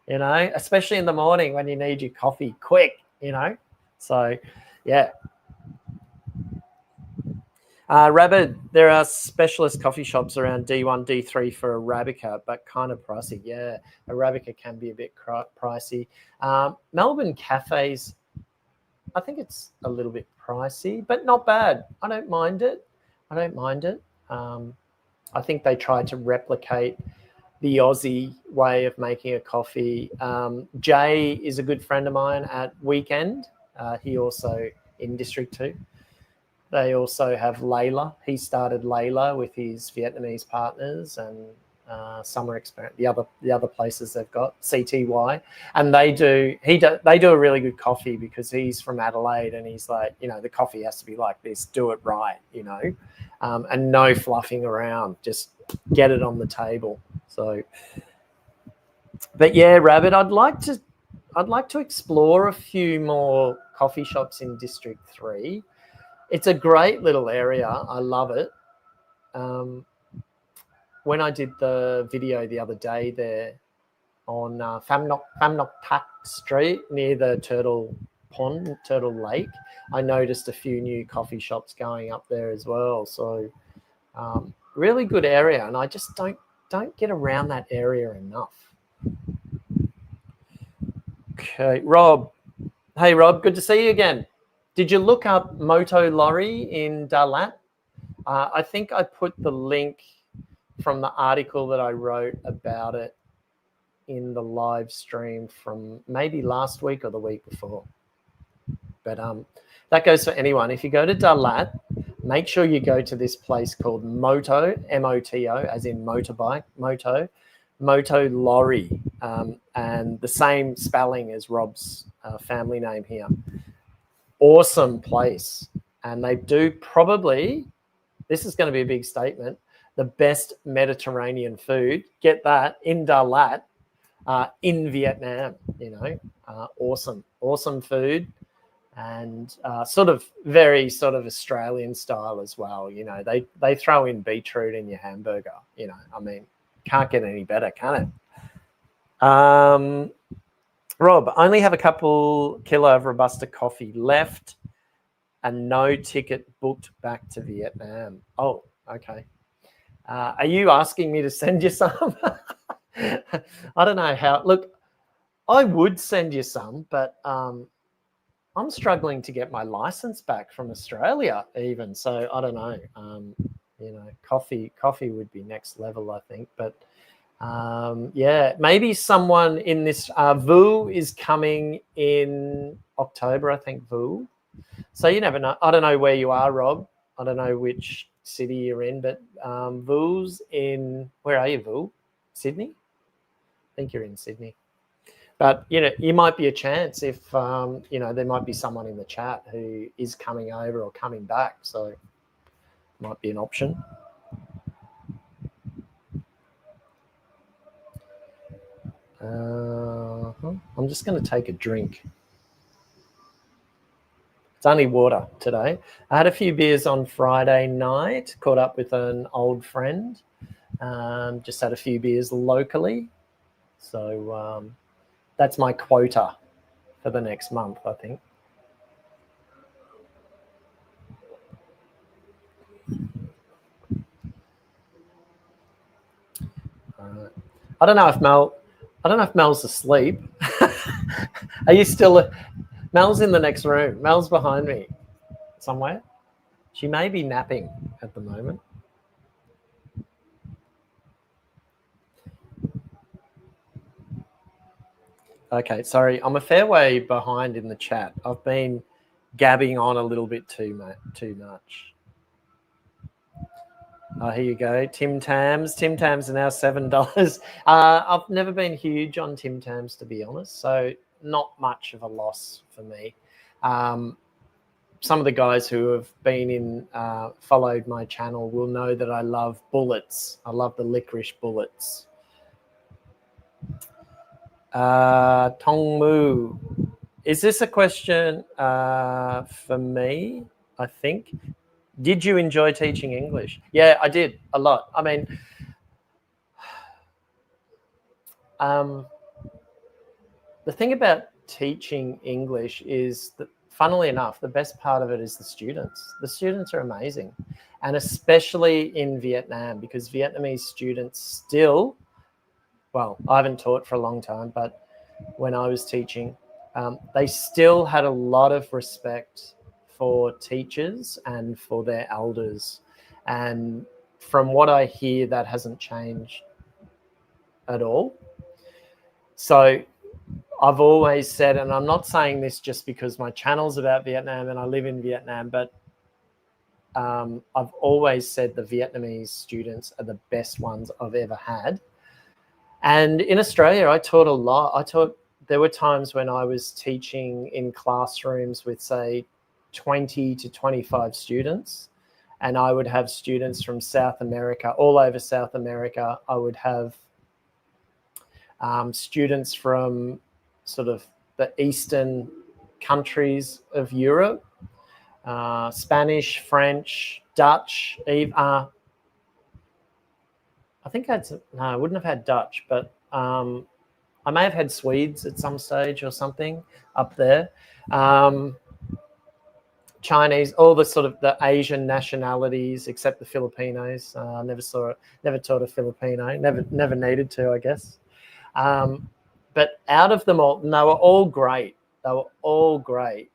you know, especially in the morning when you need your coffee quick, you know. So, yeah. Rabbit, there are specialist coffee shops around D1, D3 for Arabica, but kind of pricey. Yeah, Arabica can be a bit pricey. Melbourne cafes, I think it's a little bit pricey, but not bad. I don't mind it. I think they try to replicate the Aussie way of making a coffee. Jay is a good friend of mine at Weekend. He also in District 2. They also have Layla. He started Layla with his Vietnamese partners and Summer Experiment. The other places they've got CTY, and they do a really good coffee because he's from Adelaide and he's like, you know, the coffee has to be like this. Do it right, you know, and no fluffing around. Just get it on the table. So, but yeah, Rabbit, I'd like to explore a few more coffee shops in District 3. It's a great little area. I love it. When I did the video the other day there on Pham Ngoc Thach Street near the Turtle Lake, I noticed a few new coffee shops going up there as well. So really good area, and I just don't get around that area enough. Okay, Rob. Hey, Rob, good to see you again. Did you look up Moto Lorry in Dalat? I think I put the link from the article that I wrote about it in the live stream from maybe last week or the week before. But that goes for anyone. If you go to Dalat, make sure you go to this place called Moto, M-O-T-O, as in motorbike, Moto Lorry, and the same spelling as Rob's family name here. Awesome place. And they do probably, this is going to be a big statement, the best Mediterranean food. Get that in Dalat, in Vietnam, you know. Awesome food, and very Australian style as well. You know, they throw in beetroot in your hamburger. You know, I mean, can't get any better, can it? Rob, I only have a couple kilo of Robusta coffee left and no ticket booked back to Vietnam. Oh, okay. Are you asking me to send you some? I don't know how. Look, I would send you some, but I'm struggling to get my license back from Australia even. So I don't know. You know, coffee would be next level, I think. But yeah, maybe someone in this Vu is coming in October, I think. Vu, So you never know. I don't know where you are, Rob. I don't know which city you're in, but Vu's in, where are you, Vu? Sydney? I think you're in Sydney. But, you know, you might be a chance if, you know, there might be someone in the chat who is coming over or coming back. So it might be an option. I'm just going to take a drink. It's only water today. I had a few beers on Friday night, caught up with an old friend, just had a few beers locally. So that's my quota for the next month, I think. All right. I don't know if Mel's asleep. Are you still? Mel's in the next room. Mel's behind me somewhere. She may be napping at the moment. Okay, sorry. I'm a fair way behind in the chat. I've been gabbing on a little bit too much. Oh, here you go. Tim Tams. Tim Tams are now $7. I've never been huge on Tim Tams, to be honest, so not much of a loss for me. Some of the guys who have been in, followed my channel will know that I love bullets. I love the licorice bullets. Tongmu. Is this a question for me, I think? Did you enjoy teaching English? Yeah, I did a lot. I mean, the thing about teaching English is that, funnily enough, the best part of it is the students. The students are amazing. And especially in Vietnam, because Vietnamese students still, well, I haven't taught for a long time, but when I was teaching, they still had a lot of respect for teachers and for their elders. And from what I hear, that hasn't changed at all. So I've always said, and I'm not saying this just because my channel's about Vietnam and I live in Vietnam, but I've always said the Vietnamese students are the best ones I've ever had. And in Australia, I taught a lot. There were times when I was teaching in classrooms with, say, 20 to 25 students, and I would have students from South America, all over South America. I would have students from sort of the eastern countries of Europe, Spanish, French, Dutch. I think I wouldn't have had Dutch, but I may have had Swedes at some stage or something up there. Chinese, all the sort of the Asian nationalities except the Filipinos. Never taught a Filipino. Never needed to, I guess. But out of them all, and they were all great. They were all great.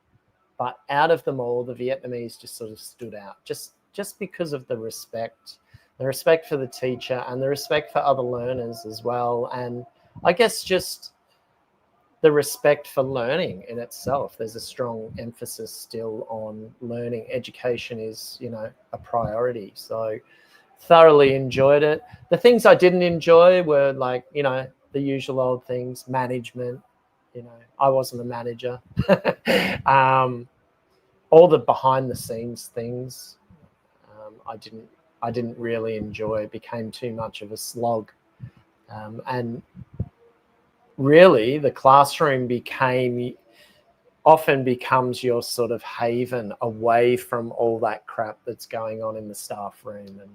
But out of them all, the Vietnamese just sort of stood out, just because of the respect for the teacher and the respect for other learners as well. And I guess just the respect for learning in itself. There's a strong emphasis still on learning. Education is, you know, a priority. So thoroughly enjoyed it. The things I didn't enjoy were, like, you know, the usual old things, management. You know, I wasn't a manager. All the behind the scenes things, I didn't really enjoy. It became too much of a slog. And really the classroom often becomes your sort of haven away from all that crap that's going on in the staff room and,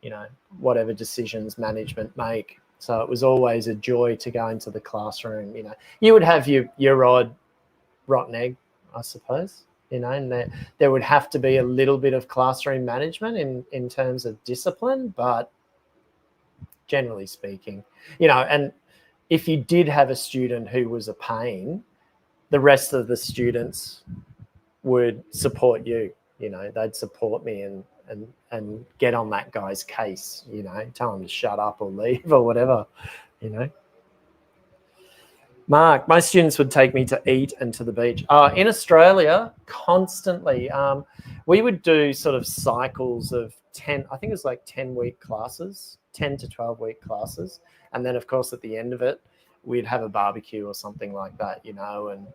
you know, whatever decisions management make. So it was always a joy to go into the classroom. You know, you would have your odd rotten egg, I suppose, you know, and there would have to be a little bit of classroom management in terms of discipline, but generally speaking, you know, and if you did have a student who was a pain, the rest of the students would support you. You know, they'd support me and get on that guy's case, you know, tell him to shut up or leave or whatever, you know. Mark, my students would take me to eat and to the beach. In Australia, constantly. We would do sort of cycles of 10, I think it was like 10-week classes, 10 to 12-week classes. And then, of course, at the end of it, we'd have a barbecue or something like that, you know, and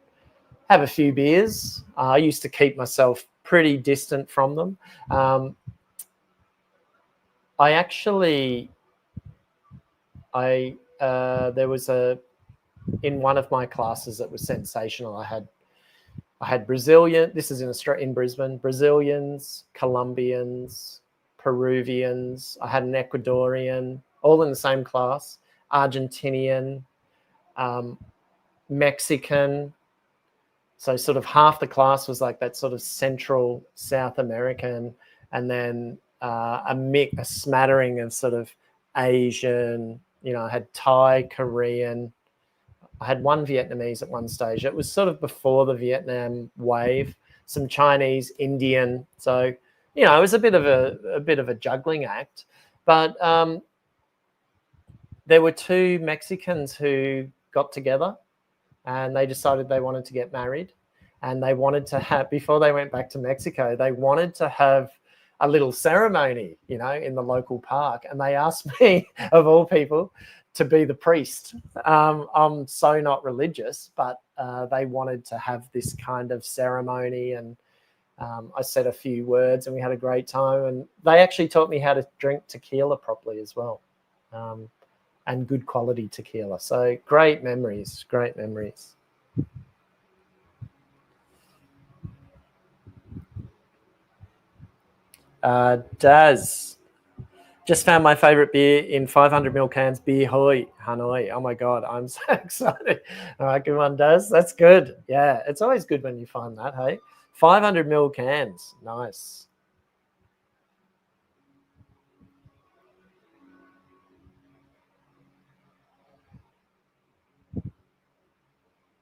have a few beers. I used to keep myself pretty distant from them. There was in one of my classes that was sensational. I had Brazilian, this is in Brisbane, Brazilians, Colombians, Peruvians. I had an Ecuadorian, all in the same class, Argentinian, Mexican. So sort of half the class was like that sort of Central South American, and then a smattering of sort of Asian. You know, I had Thai, Korean. I had one Vietnamese at one stage. It was sort of before the Vietnam wave. Some Chinese, Indian. So, you know, it was a bit of a juggling act. But there were two Mexicans who got together, and they decided they wanted to get married, and they wanted to have, before they went back to Mexico, they wanted to have a little ceremony, you know, in the local park. And they asked me, of all people, to be the priest. I'm so not religious, but they wanted to have this kind of ceremony, and I said a few words and we had a great time. And they actually taught me how to drink tequila properly as well, and good quality tequila. So great memories, great memories. Daz, just found my favorite beer in 500ml cans, Beer Hoi, Hanoi. Oh my God, I'm so excited. All right, good one, Daz. That's good. Yeah, it's always good when you find that, hey? 500ml cans, nice.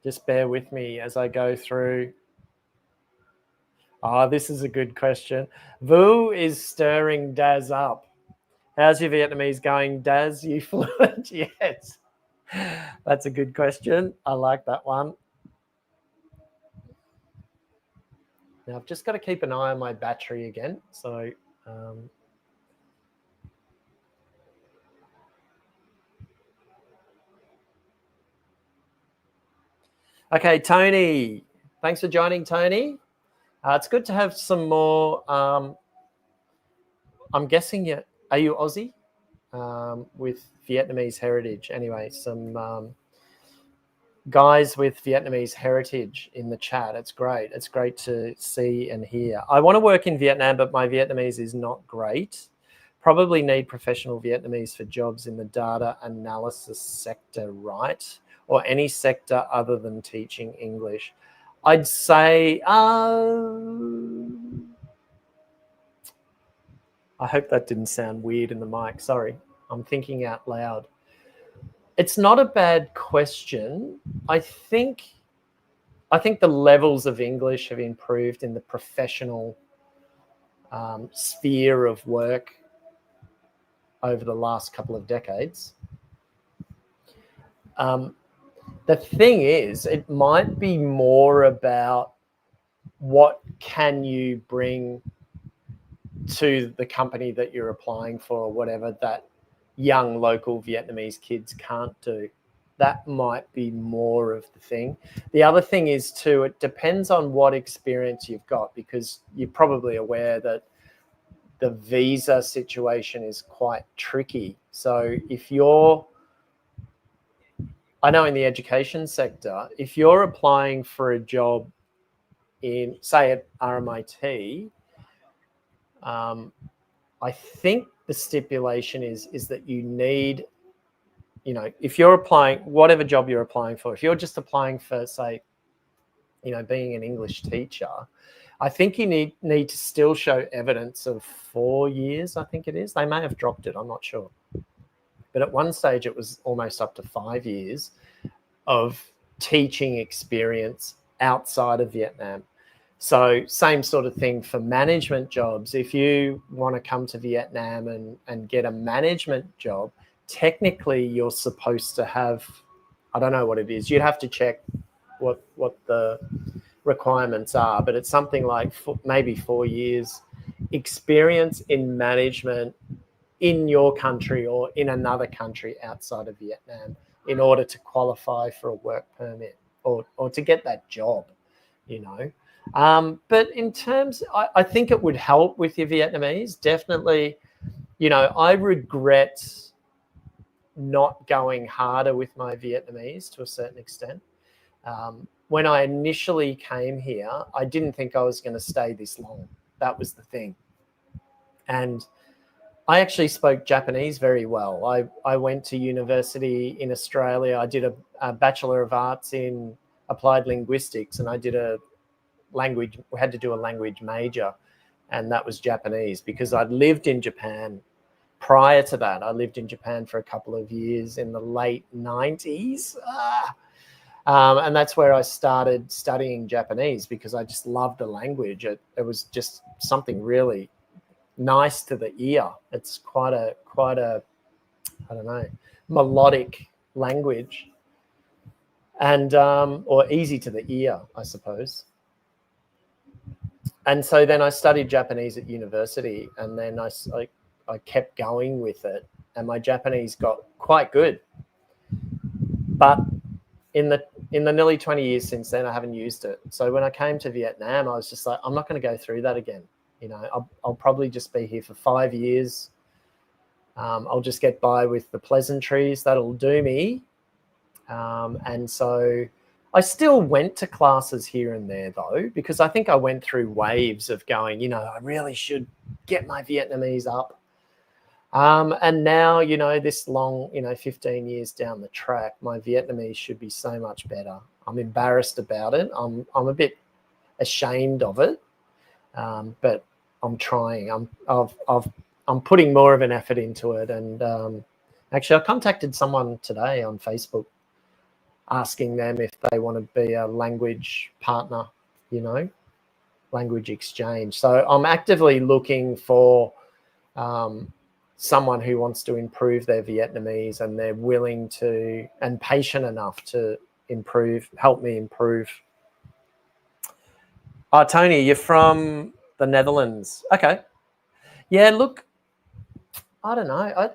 Just bear with me as I go through. Oh, this is a good question. Vu is stirring Daz up. How's your Vietnamese going, Daz? You fluent? Yes. That's a good question. I like that one. Now, I've just got to keep an eye on my battery again. So, okay, Tony. Thanks for joining, Tony. It's good to have some more. I'm guessing are you Aussie with Vietnamese heritage? Anyway, some guys with Vietnamese heritage in the chat. It's great. It's great to see and hear. I want to work in Vietnam, but my Vietnamese is not great. Probably need professional Vietnamese for jobs in the data analysis sector, right? Or any sector other than teaching English. I'd say, I hope that didn't sound weird in the mic. Sorry, I'm thinking out loud. It's not a bad question. I think the levels of English have improved in the professional sphere of work over the last couple of decades. The thing is, it might be more about what can you bring to the company that you're applying for, or whatever that young local Vietnamese kids can't do. That might be more of the thing. The other thing is too, it depends on what experience you've got, because you're probably aware that the visa situation is quite tricky. So if you're, I know in the education sector, if you're applying for a job in, say, at RMIT, I think the stipulation is that you need, you know, if you're applying, whatever job you're applying for, if you're just applying for, say, you know, being an English teacher, I think you need to still show evidence of 4 years, I think it is. They may have dropped it, I'm not sure. But at one stage, it was almost up to 5 years of teaching experience outside of Vietnam. So same sort of thing for management jobs. If you want to come to Vietnam and get a management job, technically you're supposed to have I don't know what it is. You'd have to check what the requirements are, but it's something like maybe 4 years experience in management in your country or in another country outside of Vietnam in order to qualify for a work permit or to get that job, you know. But in terms, I think it would help with your Vietnamese, definitely. You know, I regret not going harder with my Vietnamese to a certain extent. When I initially came here, I didn't think I was going to stay this long. That was the thing. And I actually spoke Japanese very well. I went to university in Australia. I did a Bachelor of Arts in Applied Linguistics, and I did we had to do a language major, and that was Japanese because I'd lived in Japan. Prior to that, I lived in Japan for a couple of years in the late 90s. And that's where I started studying Japanese because I just loved the language. It was just something really nice to the ear. It's quite a I don't know, melodic language, and or easy to the ear, I suppose. And so then I studied Japanese at university, and then I kept going with it, and my Japanese got quite good. But in the nearly 20 years since then, I haven't used it. So when I came to Vietnam, I was just like, I'm not going to go through that again. You know, I'll probably just be here for 5 years. I'll just get by with the pleasantries. That'll do me. And so I still went to classes here and there, though, because I think I went through waves of going, you know, I really should get my Vietnamese up. And now, you know, this long, 15 years down the track, my Vietnamese should be so much better. I'm embarrassed about it. I'm a bit ashamed of it, but I'm trying. I'm putting more of an effort into it. And actually, I contacted someone today on Facebook asking them if they want to be a language partner, language exchange. So I'm actively looking for someone who wants to improve their Vietnamese, and they're willing to and patient enough to help me improve. Oh, Tony, you're from the Netherlands. Okay. Yeah, look, I don't know.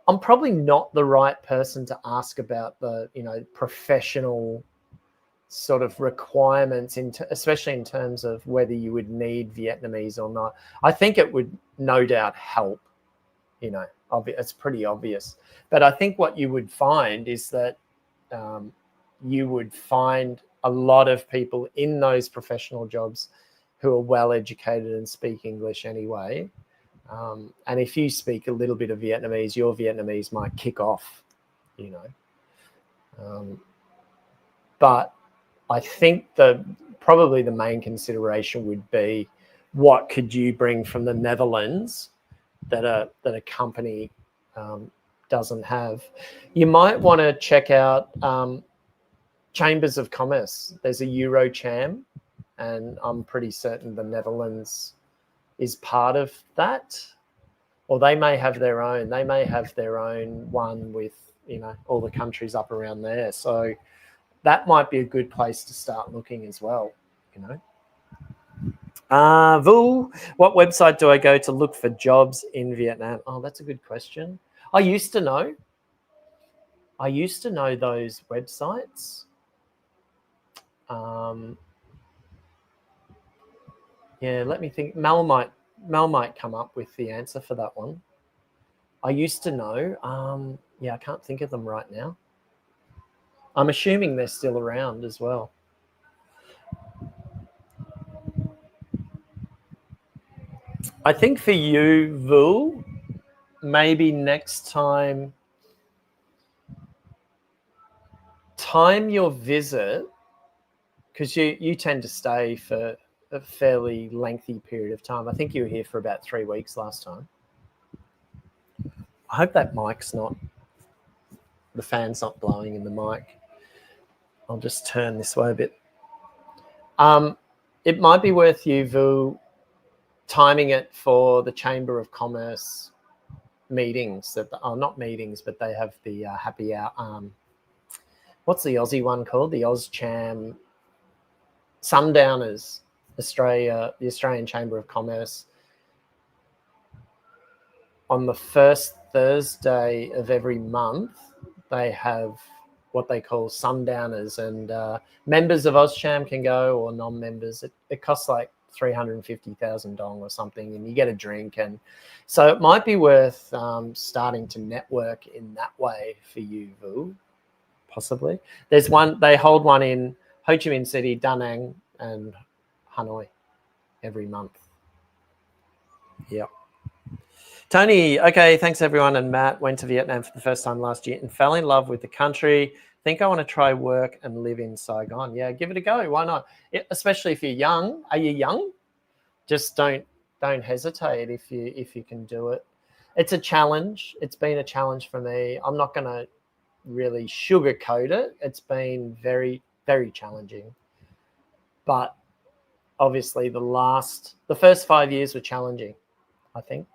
I'm probably not the right person to ask about the, professional sort of requirements, especially in terms of whether you would need Vietnamese or not. I think it would no doubt help, it's pretty obvious. But I think what you would find is that you would find a lot of people in those professional jobs who are well educated and speak English anyway. And if you speak a little bit of Vietnamese, your Vietnamese might kick off, but I think probably the main consideration would be, what could you bring from the Netherlands that a company doesn't have? You might want to check out Chambers of Commerce. There's a Eurocham, and I'm pretty certain the Netherlands is part of that, or they may have their own. They may have their own one with all the countries up around there. So that might be a good place to start looking as well. Vu, what website do I go to look for jobs in Vietnam? Oh, that's a good question. I used to know those websites. Yeah, let me think. Mel might come up with the answer for that one. I used to know. Yeah, I can't think of them right now. I'm assuming they're still around as well. I think for you, Vu, maybe next time your visit, because you tend to stay for a fairly lengthy period of time. I think you were here for about 3 weeks last time. I hope that the fan's not blowing in the mic. I'll just turn this way a bit. It might be worth you, Vu, timing it for the Chamber of Commerce meetings that are not meetings, but they have the happy hour. What's the Aussie one called? The AusCham Sundowners, Australia, the Australian Chamber of Commerce. On the first Thursday of every month, they have what they call Sundowners, and members of AusCham can go, or non-members. It costs like 350,000 dong or something, and you get a drink. And so it might be worth starting to network in that way for you, Vu, possibly. There's one, they hold one in Ho Chi Minh City, Da Nang, and Hanoi every month. Yep. Tony, okay, thanks everyone. And Matt went to Vietnam for the first time last year and fell in love with the country. Think I want to try work and live in Saigon. Yeah, give it a go. Why not? Especially if you're young. Are you young? Just don't hesitate if you can do it. It's a challenge. It's been a challenge for me. I'm not going to really sugarcoat it. It's been very, very challenging. But obviously the first 5 years were challenging, I think.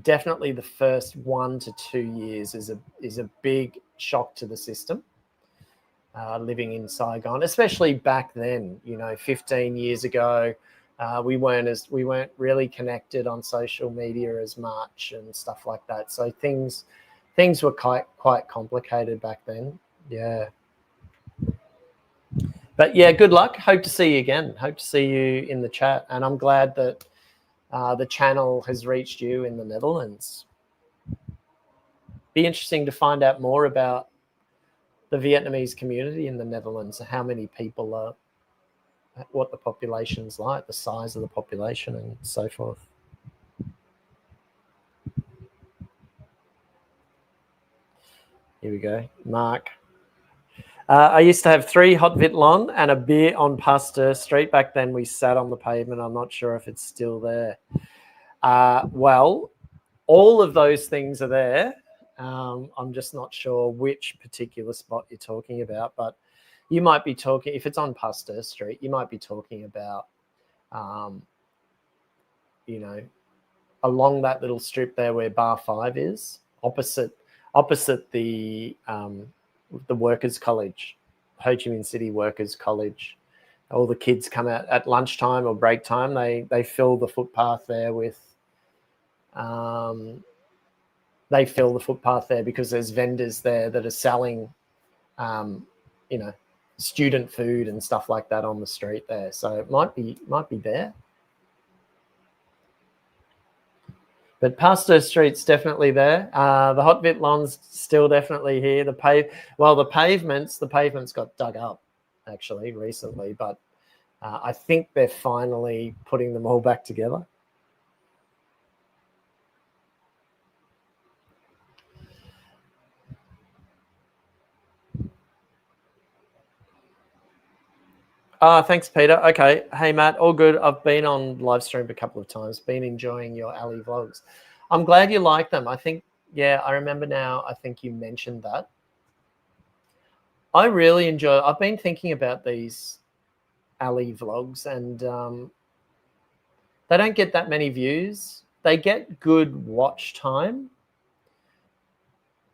Definitely the first 1 to 2 years is a big shock to the system, living in Saigon, especially back then. 15 years ago, we weren't really connected on social media as much and stuff like that. So things were quite complicated back then. Yeah. But yeah, good luck. Hope to see you again. Hope to see you in the chat, and I'm glad that the channel has reached you in the Netherlands. Be interesting to find out more about the Vietnamese community in the Netherlands, how many people are, what the population's like, the size of the population, and so forth. Here we go. Mark. I used to have 3 Hột Vịt Lộn and a beer on Pasteur Street. Back then we sat on the pavement. I'm not sure if it's still there. Well, all of those things are there. I'm just not sure which particular spot you're talking about, but you might be talking, if it's on Pasteur Street, you might be talking about, along that little strip there where Bar 5 is, opposite the Workers' College, Ho Chi Minh City Workers' College. All the kids come out at lunchtime or break time. They fill the footpath there with, because there's vendors there that are selling, student food and stuff like that on the street there. So it might be there. But Pasteur Street's definitely there. The Hột Vịt Lộn's still definitely here. The pavements got dug up actually recently, but I think they're finally putting them all back together. Thanks, Peter. Okay. Hey, Matt, all good. I've been on live stream a couple of times, been enjoying your alley vlogs. I'm glad you like them. I think, yeah, I remember now, I think you mentioned that. I really enjoy, I've been thinking about these alley vlogs, and they don't get that many views. They get good watch time,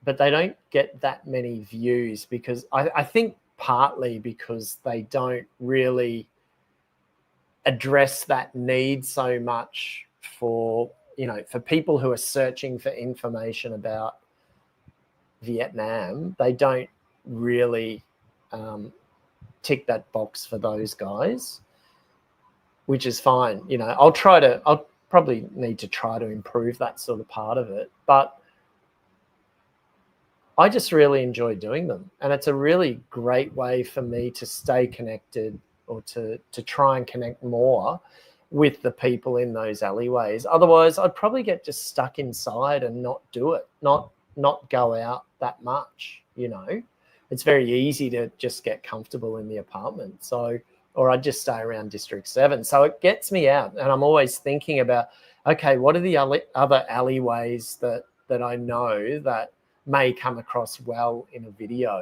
but they don't get that many views because I think partly because they don't really address that need so much for people who are searching for information about Vietnam. They don't really tick that box for those guys, which is fine. I'll probably need to try to improve that sort of part of it, but I just really enjoy doing them. And it's a really great way for me to stay connected, or to try and connect more with the people in those alleyways. Otherwise, I'd probably get just stuck inside and not do it, not go out that much, It's very easy to just get comfortable in the apartment. So, or I'd just stay around District 7. So it gets me out, and I'm always thinking about, okay, what are the other alleyways that I know that may come across well in a video,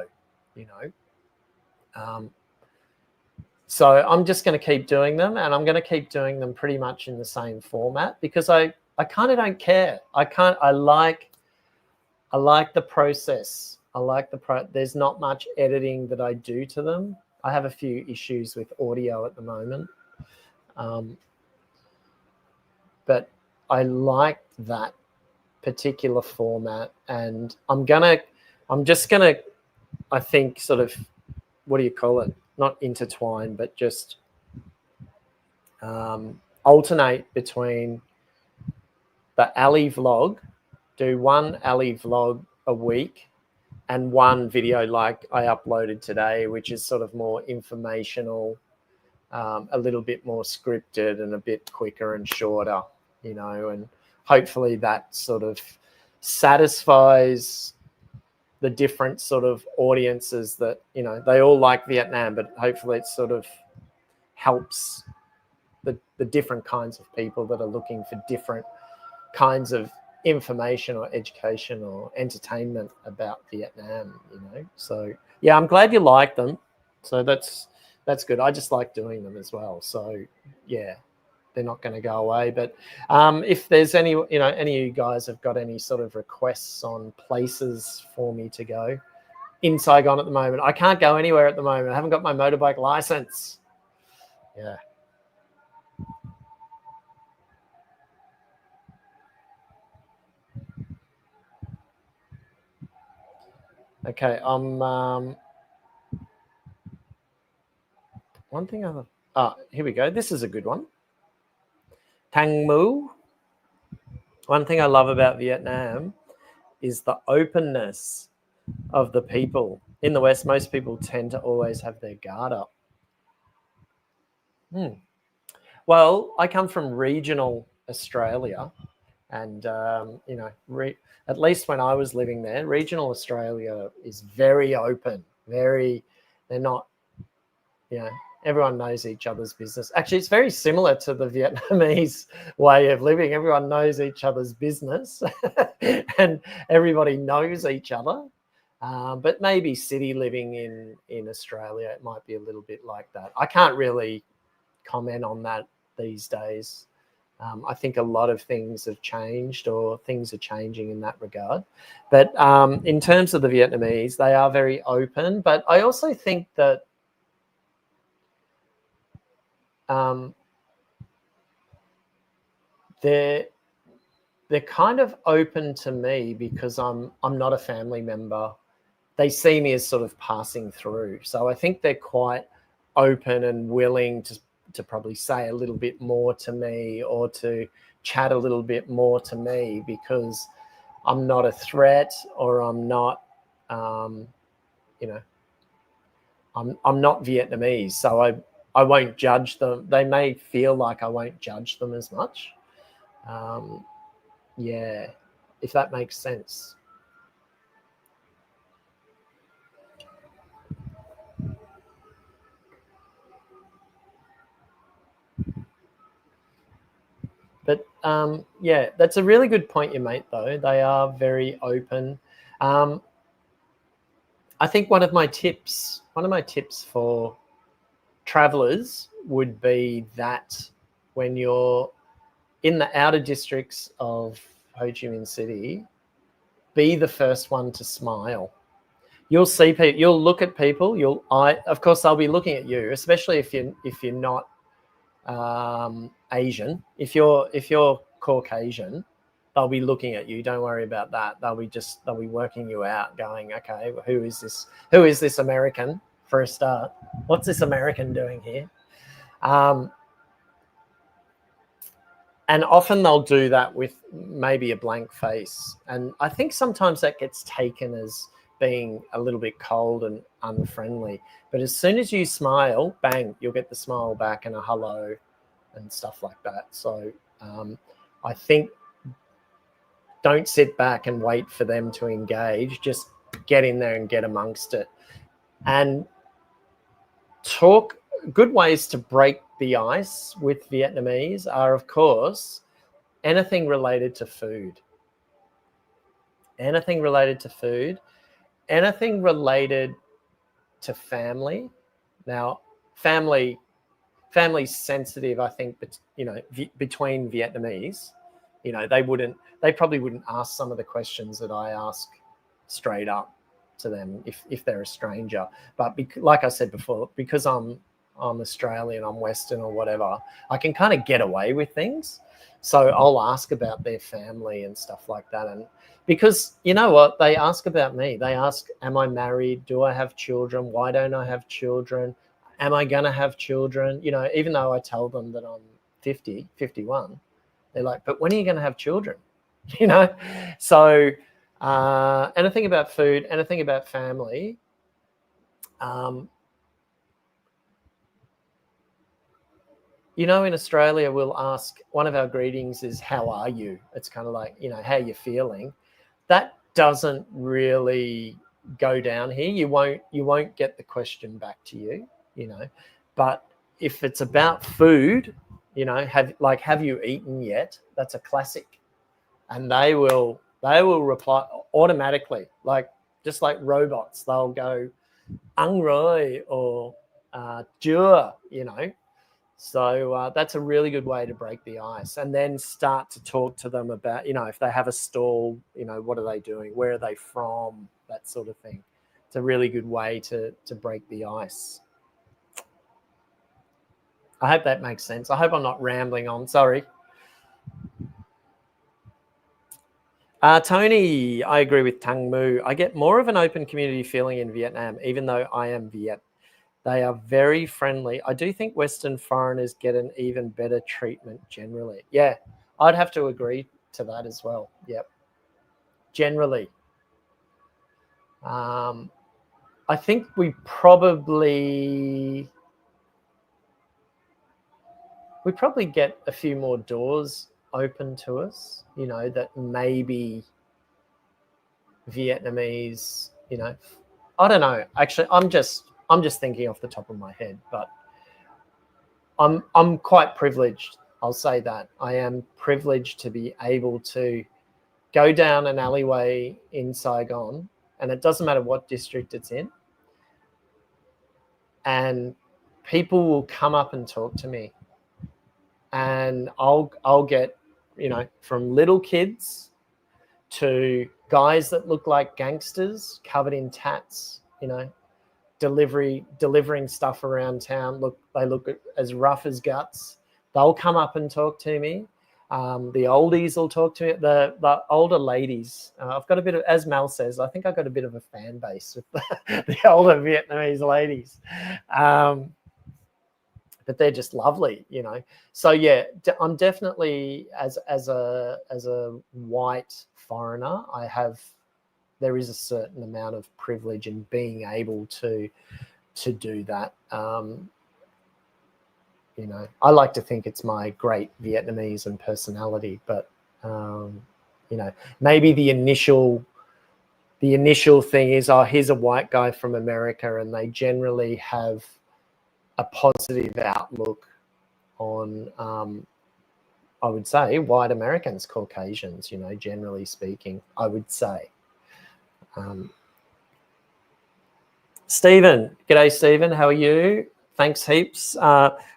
So I'm just going to keep doing them, and I'm going to keep doing them pretty much in the same format, because I I kind of don't care. I like the process. There's not much editing that I do to them. I have a few issues with audio at the moment. But I like that particular format, and I'm just gonna, I think, sort of, what do you call it? Not intertwine, but just alternate between the alley vlog, do one alley vlog a week, and one video like I uploaded today, which is sort of more informational, a little bit more scripted and a bit quicker and shorter, you know, and hopefully that sort of satisfies the different sort of audiences that, you know, they all like Vietnam, but hopefully it sort of helps the different kinds of people that are looking for different kinds of information or education or entertainment about Vietnam, you know. So yeah, I'm glad you like them. So that's good. I just like doing them as well. So yeah, they're not going to go away. But if there's any, you know, any of you guys have got any sort of requests on places for me to go in Saigon at the moment, I can't go anywhere at the moment. I haven't got my motorbike license. Yeah. Okay, one thing here we go. This is a good one. Thang Mu. One thing I love about Vietnam is the openness of the people. In the West, most people tend to always have their guard up. Well, I come from regional Australia, and you know, at least when I was living there, regional Australia is very open. They're not, you know, everyone knows each other's business. Actually, it's very similar to the Vietnamese way of living. Everyone knows each other's business and everybody knows each other. But maybe city living in Australia, it might be a little bit like that. I can't really comment on that these days. I think a lot of things have changed, or things are changing in that regard. But in terms of the Vietnamese, they are very open. But I also think that they're kind of open to me because I'm not a family member. They see me as sort of passing through. So I think they're quite open and willing to probably say a little bit more to me, or to chat a little bit more to me, because I'm not a threat, or I'm not, you know, I'm not Vietnamese. So I won't judge them. They may feel like I won't judge them as much. Yeah, if that makes sense. But yeah, that's a really good point you make, though. They are very open. I think one of my tips for travelers would be that when you're in the outer districts of Ho Chi Minh City, be the first one to smile. You'll see people, you'll look at people, of course they'll be looking at you, especially if you're not Asian. If you're Caucasian, they'll be looking at you. Don't worry about that. They'll be working you out, going, okay, who is this American, for a start? What's this American doing here? And often they'll do that with maybe a blank face. And I think sometimes that gets taken as being a little bit cold and unfriendly. But as soon as you smile, bang, you'll get the smile back and a hello and stuff like that. So I think don't sit back and wait for them to engage. Just get in there and get amongst it. And talk. Good ways to break the ice with Vietnamese are, of course, anything related to food. Anything related to food. Anything related to family. Now, family's sensitive, I think, but you know, between Vietnamese, You know, they probably wouldn't ask some of the questions that I ask straight up to them if they're a stranger. But like I said before, because I'm Australian, I'm Western or whatever, I can kind of get away with things. So I'll ask about their family and stuff like that. And because you know what, they ask about me. They ask, am I married? Do I have children? Why don't I have children? Am I going to have children? You know, even though I tell them that I'm 50, 51, they're like, but when are you going to have children? You know? So anything about food, anything about family. You know, in Australia, we'll ask, one of our greetings is, how are you? It's kind of like, you know, how you feeling? That doesn't really go down here. You won't get the question back to you, you know. But if it's about food, you know, have you eaten yet? That's a classic. And they will reply automatically, like just like robots. They'll go, "Ăn rồi," or "chưa," you know. So that's a really good way to break the ice, and then start to talk to them about, you know, if they have a stall, you know, what are they doing? Where are they from? That sort of thing. It's a really good way to break the ice. I hope that makes sense. I hope I'm not rambling on. Sorry. Tony, I agree with Tang Mu. I get more of an open community feeling in Vietnam, even though I am Viet. They are very friendly. I do think Western foreigners get an even better treatment generally. Yeah, I'd have to agree to that as well. Yep. Generally. I think we probably get a few more doors open to us, you know, that maybe Vietnamese, you know, I don't know. Actually, I'm just thinking off the top of my head, but I'm quite privileged. I'll say that. I am privileged to be able to go down an alleyway in Saigon, and it doesn't matter what district it's in, and people will come up and talk to me, and I'll get, you know, from little kids to guys that look like gangsters covered in tats, you know, delivering stuff around town. They look as rough as guts. They'll come up and talk to me. The oldies will talk to me. The older ladies. I've got a bit of, as Mel says, I think I've got a bit of a fan base with the older Vietnamese ladies. But they're just lovely, you know. So yeah, I'm definitely, as a white foreigner, there is a certain amount of privilege in being able to do that. You know, I like to think it's my great Vietnamese and personality, but you know, maybe the initial thing is, oh, here's a white guy from America, and they generally have a positive outlook on, I would say, white Americans, Caucasians, you know, generally speaking, I would say. Stephen, g'day Stephen, how are you? Thanks heaps.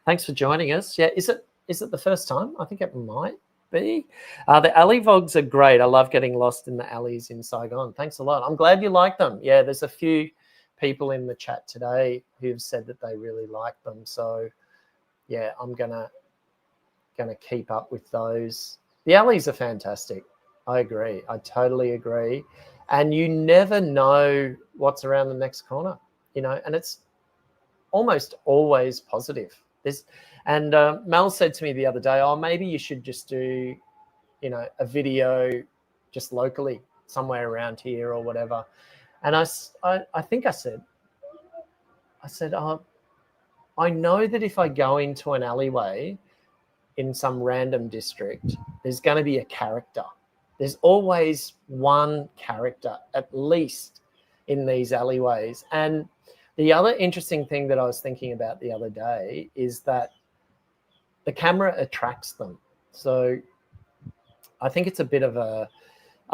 Thanks for joining us. Yeah, is it the first time? I think it might be. The alley vlogs are great. I love getting lost in the alleys in Saigon. Thanks a lot. I'm glad you like them. Yeah, there's a few people in the chat today who've said that they really like them. So yeah, I'm gonna keep up with those. The alleys are fantastic. I agree. I totally agree. And you never know what's around the next corner, you know, and it's almost always positive. And Mel said to me the other day, oh, maybe you should just do, you know, a video just locally somewhere around here or whatever. And I think I said, oh, I know that if I go into an alleyway in some random district, there's going to be a character. There's always one character, at least, in these alleyways. And the other interesting thing that I was thinking about the other day is that the camera attracts them. So I think it's a bit of a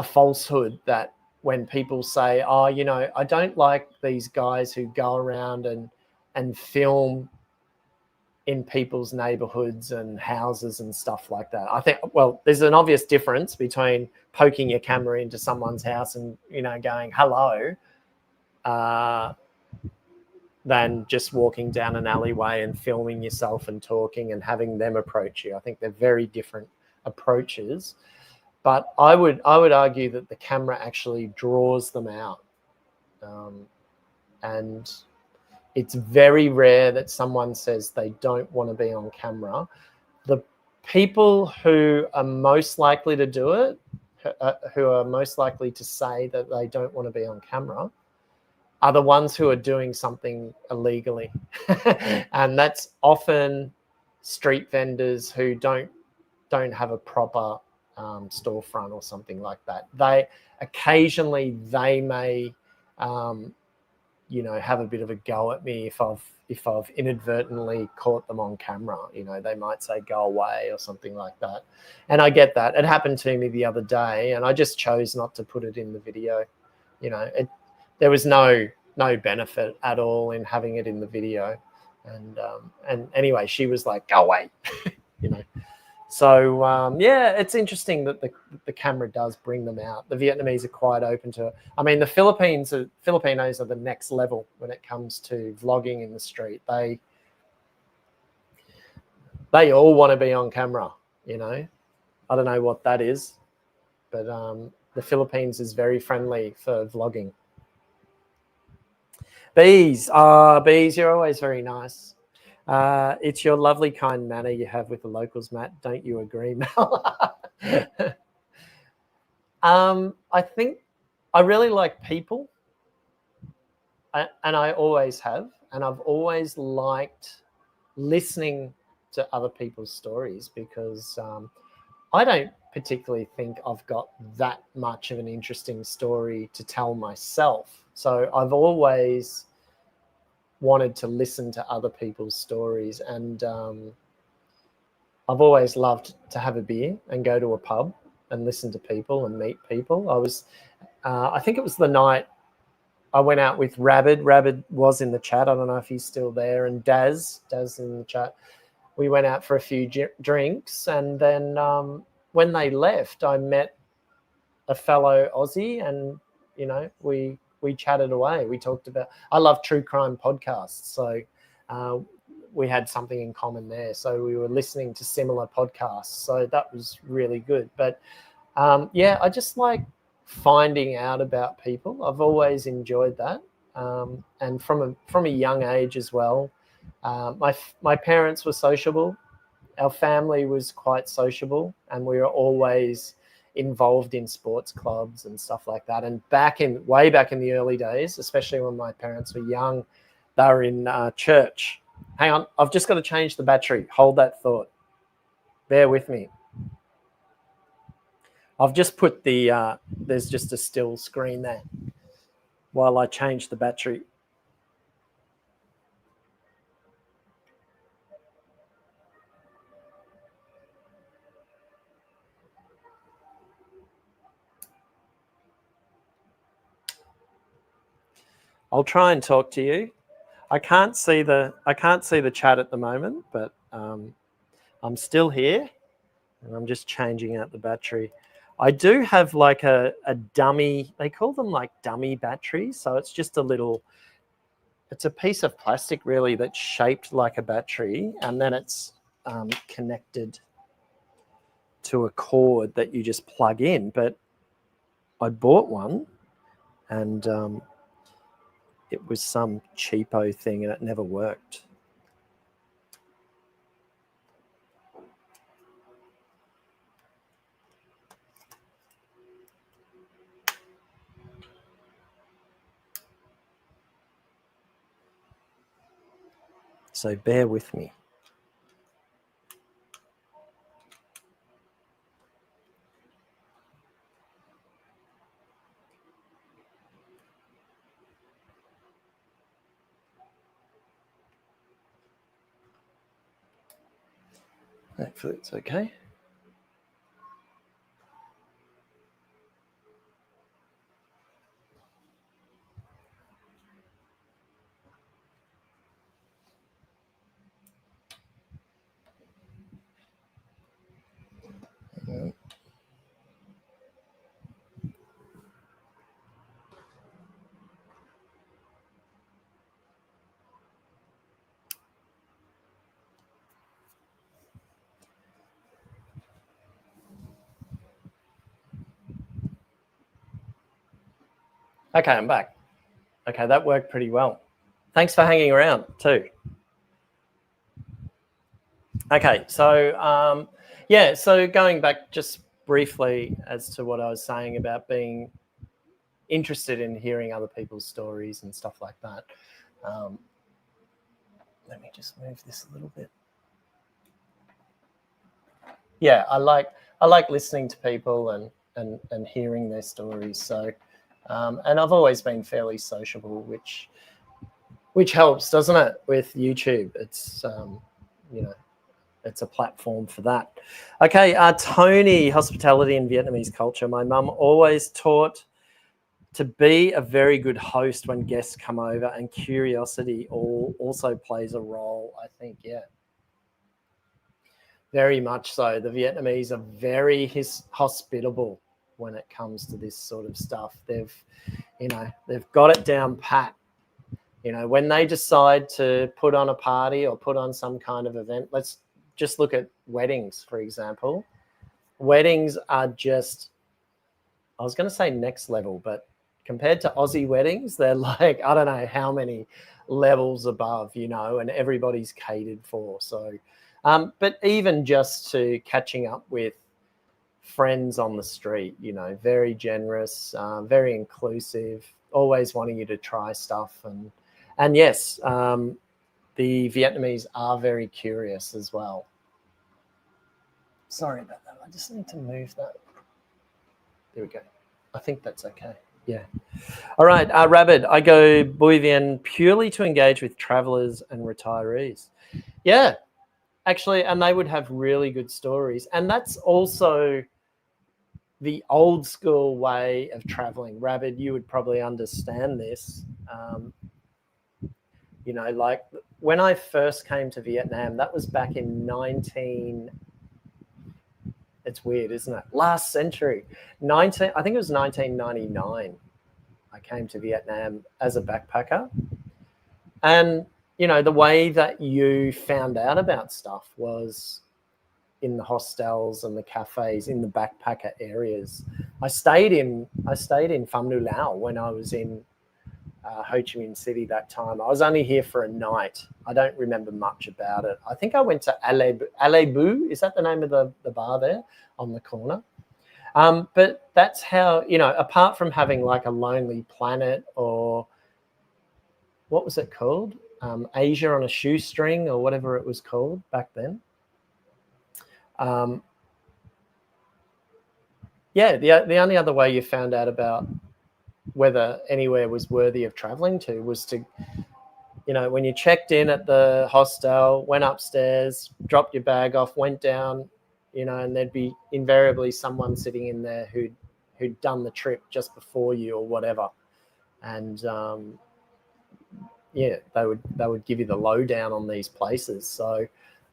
falsehood that when people say, oh, you know, I don't like these guys who go around and film in people's neighborhoods and houses and stuff like that. I think, well, there's an obvious difference between poking your camera into someone's house and, you know, going hello, than just walking down an alleyway and filming yourself and talking and having them approach you. I think they're very different approaches. But I would argue that the camera actually draws them out. And it's very rare that someone says they don't want to be on camera. The people who are most likely to do it, who are most likely to say that they don't want to be on camera, are the ones who are doing something illegally. And that's often street vendors who don't have a proper storefront or something like that. They occasionally may you know, have a bit of a go at me if I've inadvertently caught them on camera. You know, they might say go away or something like that, and I get that. It happened to me the other day, and I just chose not to put it in the video. You know, there was no benefit at all in having it in the video, and anyway, she was like, go away. You know. So yeah, it's interesting that the camera does bring them out. The Vietnamese are quite open to it. I mean, the Filipinos are the next level when it comes to vlogging in the street. They all want to be on camera, you know. I don't know what that is, but the Philippines is very friendly for vlogging. Bees, bees, you're always very nice. It's your lovely, kind manner you have with the locals, Matt. Don't you agree, Mel? I think I really like people, and I always have, and I've always liked listening to other people's stories because I don't particularly think I've got that much of an interesting story to tell myself. So I've always wanted to listen to other people's stories, and I've always loved to have a beer and go to a pub and listen to people and meet people. I think it was the night I went out with Rabid. Rabid was in the chat. I don't know if he's still there. And Daz in the chat. We went out for a few drinks, and then when they left, I met a fellow Aussie, and you know, we chatted away. We talked about, I love true crime podcasts, so we had something in common there. So we were listening to similar podcasts, so that was really good. But yeah, I just like finding out about people. I've always enjoyed that, and from a young age as well. My parents were sociable. Our family was quite sociable, and we were always involved in sports clubs and stuff like that. And way back in the early days, especially when my parents were young, they were in church. Hang on, I've just got to change the battery. Hold that thought. Bear with me. I've just put there's just a still screen there while I change the battery. I'll try and talk to you. I can't see the chat at the moment, but I'm still here, and I'm just changing out the battery. I do have like a dummy. They call them like dummy batteries. So it's just it's a piece of plastic really that's shaped like a battery, and then it's connected to a cord that you just plug in. But I bought one, and it was some cheapo thing, and it never worked. So bear with me. Hopefully it's okay. Okay, I'm back. Okay, that worked pretty well. Thanks for hanging around too. Okay, so so going back just briefly as to what I was saying about being interested in hearing other people's stories and stuff like that. Let me just move this a little bit. Yeah, I like listening to people and hearing their stories. So, and I've always been fairly sociable, which helps, doesn't it? With YouTube, it's it's a platform for that. Okay, Tony, hospitality and Vietnamese culture. My mum always taught to be a very good host when guests come over, and curiosity also plays a role, I think. Yeah. Very much so. The Vietnamese are very hospitable when it comes to this sort of stuff. They've got it down pat. When they decide to put on a party or put on some kind of event, let's just look at weddings, for example. Weddings are just, I was going to say next level, but compared to Aussie weddings, they're like, I don't know how many levels above, and everybody's catered for. So, but even just to catching up with friends on the street, very generous, very inclusive, always wanting you to try stuff. And yes, the Vietnamese are very curious as well. Sorry about that. I just need to move that. There we go. I think that's okay. Yeah. All right. Rabbit, I go Bùi Viện purely to engage with travelers and retirees. Yeah, actually, and they would have really good stories. And that's also the old school way of traveling. Rabbit, you would probably understand this. Like when I first came to Vietnam, that was back in it's weird, isn't it? Last century, I think it was 1999. I came to Vietnam as a backpacker. And, the way that you found out about stuff was in the hostels and the cafes in the backpacker areas. I stayed in Phạm Ngũ Lão when I was in Ho Chi Minh City that time. I was only here for a night. I don't remember much about it. I think I went to alleyways. Is that the name of the bar there on the corner? But that's how, apart from having like a Lonely Planet or what was it called? Asia on a Shoestring or whatever it was called back then. The only other way you found out about whether anywhere was worthy of traveling to was to, when you checked in at the hostel, went upstairs, dropped your bag off, went down, and there'd be invariably someone sitting in there who'd done the trip just before you or whatever. And they would give you the lowdown on these places. So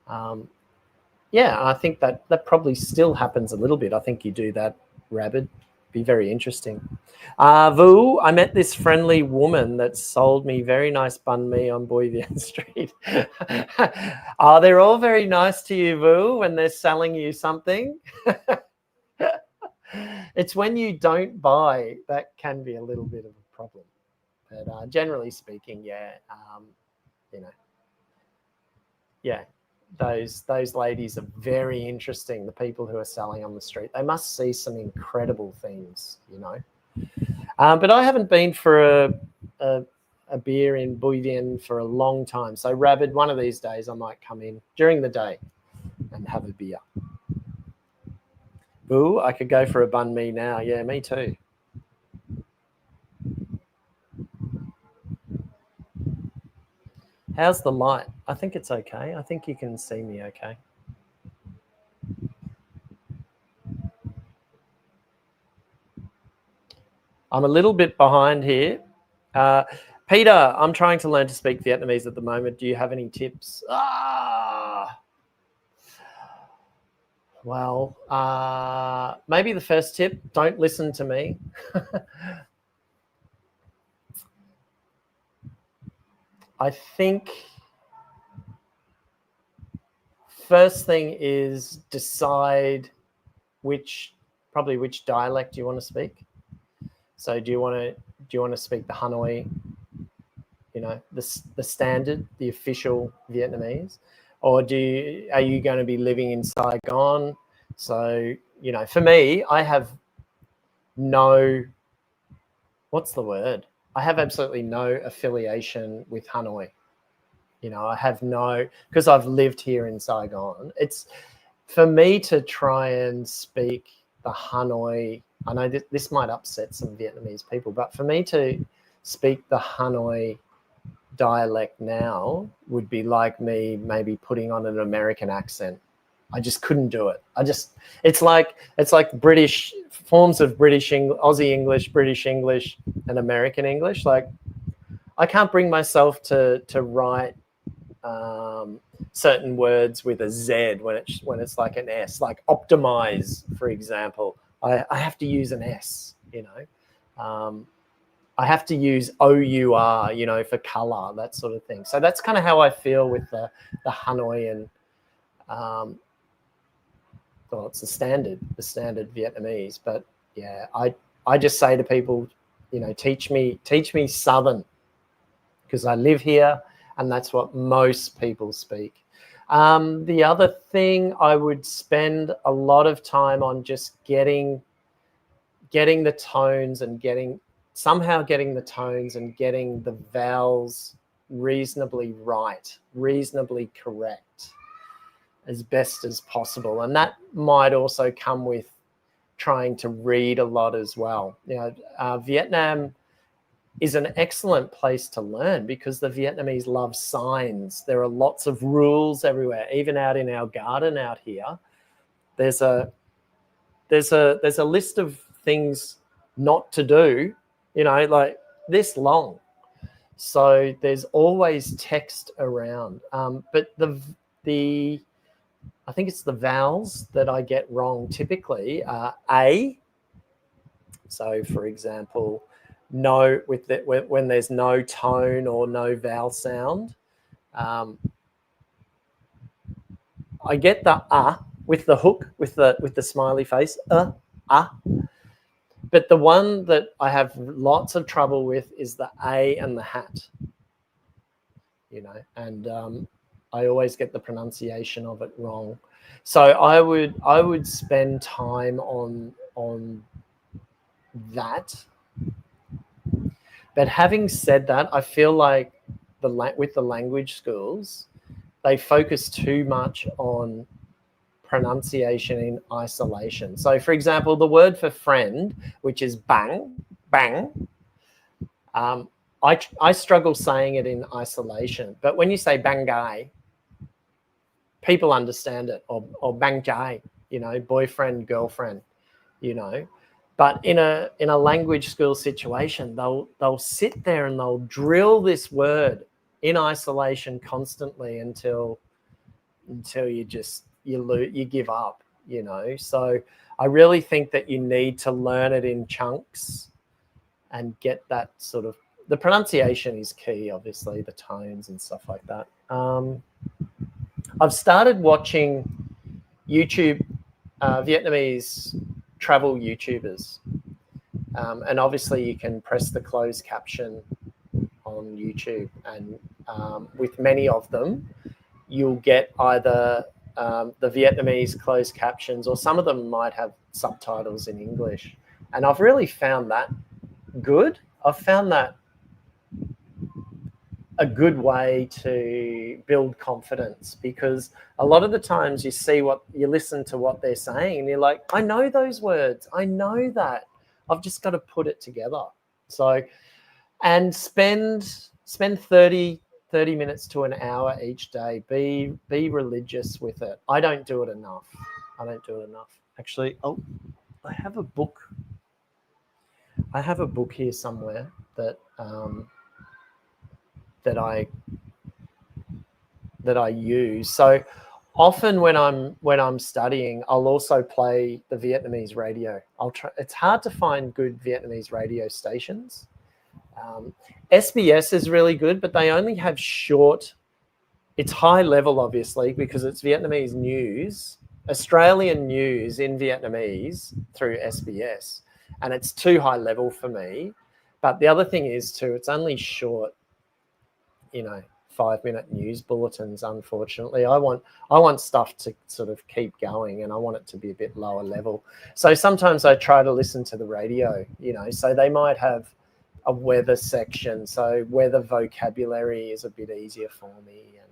I think that probably still happens a little bit. I think you do that, Rabbit. Be very interesting. Vu, I met this friendly woman that sold me very nice banh mi on Bùi Viện Street. They're all very nice to you, Vu, when they're selling you something. It's when you don't buy that can be a little bit of a problem. But generally speaking, those ladies are very interesting. The people who are selling on the street, they must see some incredible things, But I haven't been for a beer in Bùi Viện for a long time. So Rabbit, one of these days I might come in during the day and have a beer. Ooh, I could go for a banh mi now. Yeah, me too. How's the light? I think it's okay. I think you can see me okay. I'm a little bit behind here. Peter, I'm trying to learn to speak Vietnamese at the moment. Do you have any tips? Well, maybe the first tip, don't listen to me. I think first thing is decide which dialect you want to speak. So do you want you want to speak the Hanoi, you know, the standard, the official Vietnamese, or are you going to be living in Saigon? So, you know, for me, I have no, what's the word? I have absolutely no affiliation with Hanoi. You know, I have no, because I've lived here in Saigon. It's, for me to try and speak the Hanoi, I know this might upset some Vietnamese people, but for me to speak the Hanoi dialect now would be like me maybe putting on an American accent. I just couldn't do it. It's like British forms of Aussie English, British English, and American English. Like, I can't bring myself to write certain words with a Z when it's like an S, like optimize, for example. I have to use an S, you know. I have to use OUR, you know, for color, that sort of thing. So that's kind of how I feel with the Hanoi and well, it's the standard Vietnamese. But yeah, I just say to people, you know, teach me Southern, because I live here and that's what most people speak. The other thing, I would spend a lot of time on just getting the tones and getting the tones and getting the vowels reasonably right, reasonably correct, as best as possible. And that might also come with trying to read a lot as well. You know, Vietnam is an excellent place to learn because the Vietnamese love signs. There are lots of rules everywhere, even out in our garden out here. There's a list of things not to do, you know, like this long. So there's always text around. But the I think it's the vowels that I get wrong typically. A. So, for example, no, when there's no tone or no vowel sound, I get the with the hook, with the smiley face, But the one that I have lots of trouble with is the A and the hat, you know, and I always get the pronunciation of it wrong. So I would spend time on that. But having said that, I feel like with the language schools, they focus too much on pronunciation in isolation. So, for example, the word for friend, which is bang, I struggle saying it in isolation. But when you say bangai, people understand it, or bangjai, you know, boyfriend, girlfriend, you know. But in a language school situation, they'll sit there and they'll drill this word in isolation constantly until you give up, you know. So I really think that you need to learn it in chunks and get that sort of, the pronunciation is key, obviously, the tones and stuff like that. I've started watching YouTube, Vietnamese travel YouTubers. And obviously you can press the closed caption on YouTube, and with many of them, you'll get either the Vietnamese closed captions, or some of them might have subtitles in English. And I've really found that good. I've found that a good way to build confidence, because a lot of the times you listen to what they're saying and you're like, I know those words, I know that, I've just got to put it together. So, and spend 30 minutes to an hour each day. Be religious with it. I don't do it enough. Actually, I have a book. I have a book here somewhere that I use. So often when I'm studying, I'll also play the Vietnamese radio. It's hard to find good Vietnamese radio stations. SBS is really good, but they only have short. It's high level, obviously, because it's Vietnamese news, Australian news in Vietnamese through SBS, and it's too high level for me. But the other thing is too, it's only short, 5-minute news bulletins. Unfortunately, I want stuff to sort of keep going, and I want it to be a bit lower level. So sometimes I try to listen to the radio, so they might have a weather section, so weather vocabulary is a bit easier for me. And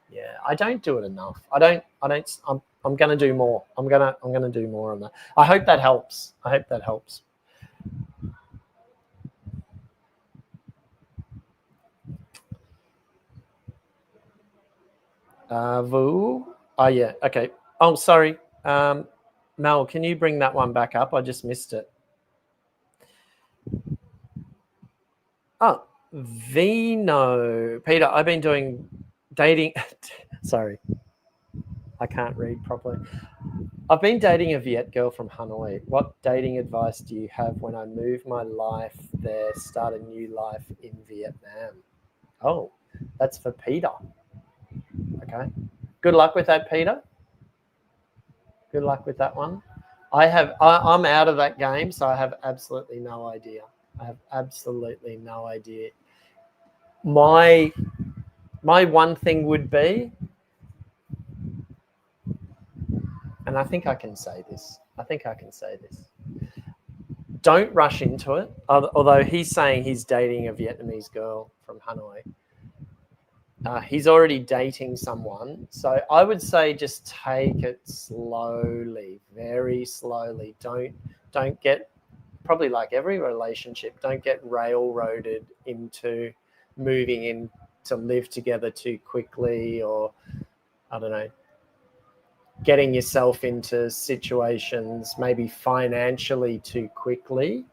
yeah, I don't do it enough. I'm going to do more. I'm going to do more on that. I hope that helps. Vu. Oh yeah. Okay. Oh, sorry. Mel, can you bring that one back up? I just missed it. Oh, Vino. Peter, I've been doing dating. Sorry, I can't read properly. I've been dating a Viet girl from Hanoi. What dating advice do you have when I move my life there, start a new life in Vietnam? Oh, that's for Peter. Okay. Good luck with that, Peter. Good luck with that one. I'm out of that game, so I have absolutely no idea. My one thing would be, and I think I can say this. Don't rush into it. Although he's saying he's dating a Vietnamese girl from Hanoi. He's already dating someone. So I would say just take it slowly, very slowly. Don't get, probably like every relationship, don't get railroaded into moving in to live together too quickly, or I don't know, getting yourself into situations maybe financially too quickly.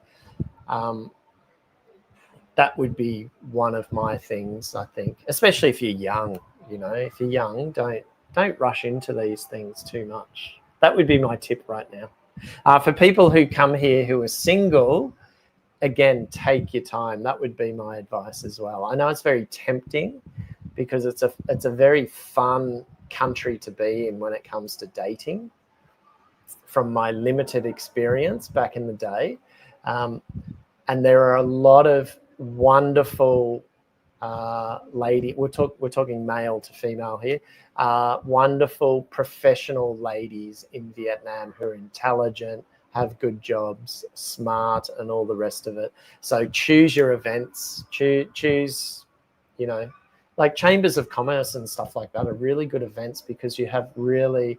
That would be one of my things, I think, especially if you're young. If you're young, don't rush into these things too much. That would be my tip right now. For people who come here who are single, again, take your time. That would be my advice as well. I know it's very tempting because it's a very fun country to be in when it comes to dating, from my limited experience back in the day. And there are a lot of wonderful lady. We're talking male to female here. Wonderful professional ladies in Vietnam who are intelligent, have good jobs, smart, and all the rest of it. So choose your events. Choose, like chambers of commerce and stuff like that are really good events because you have really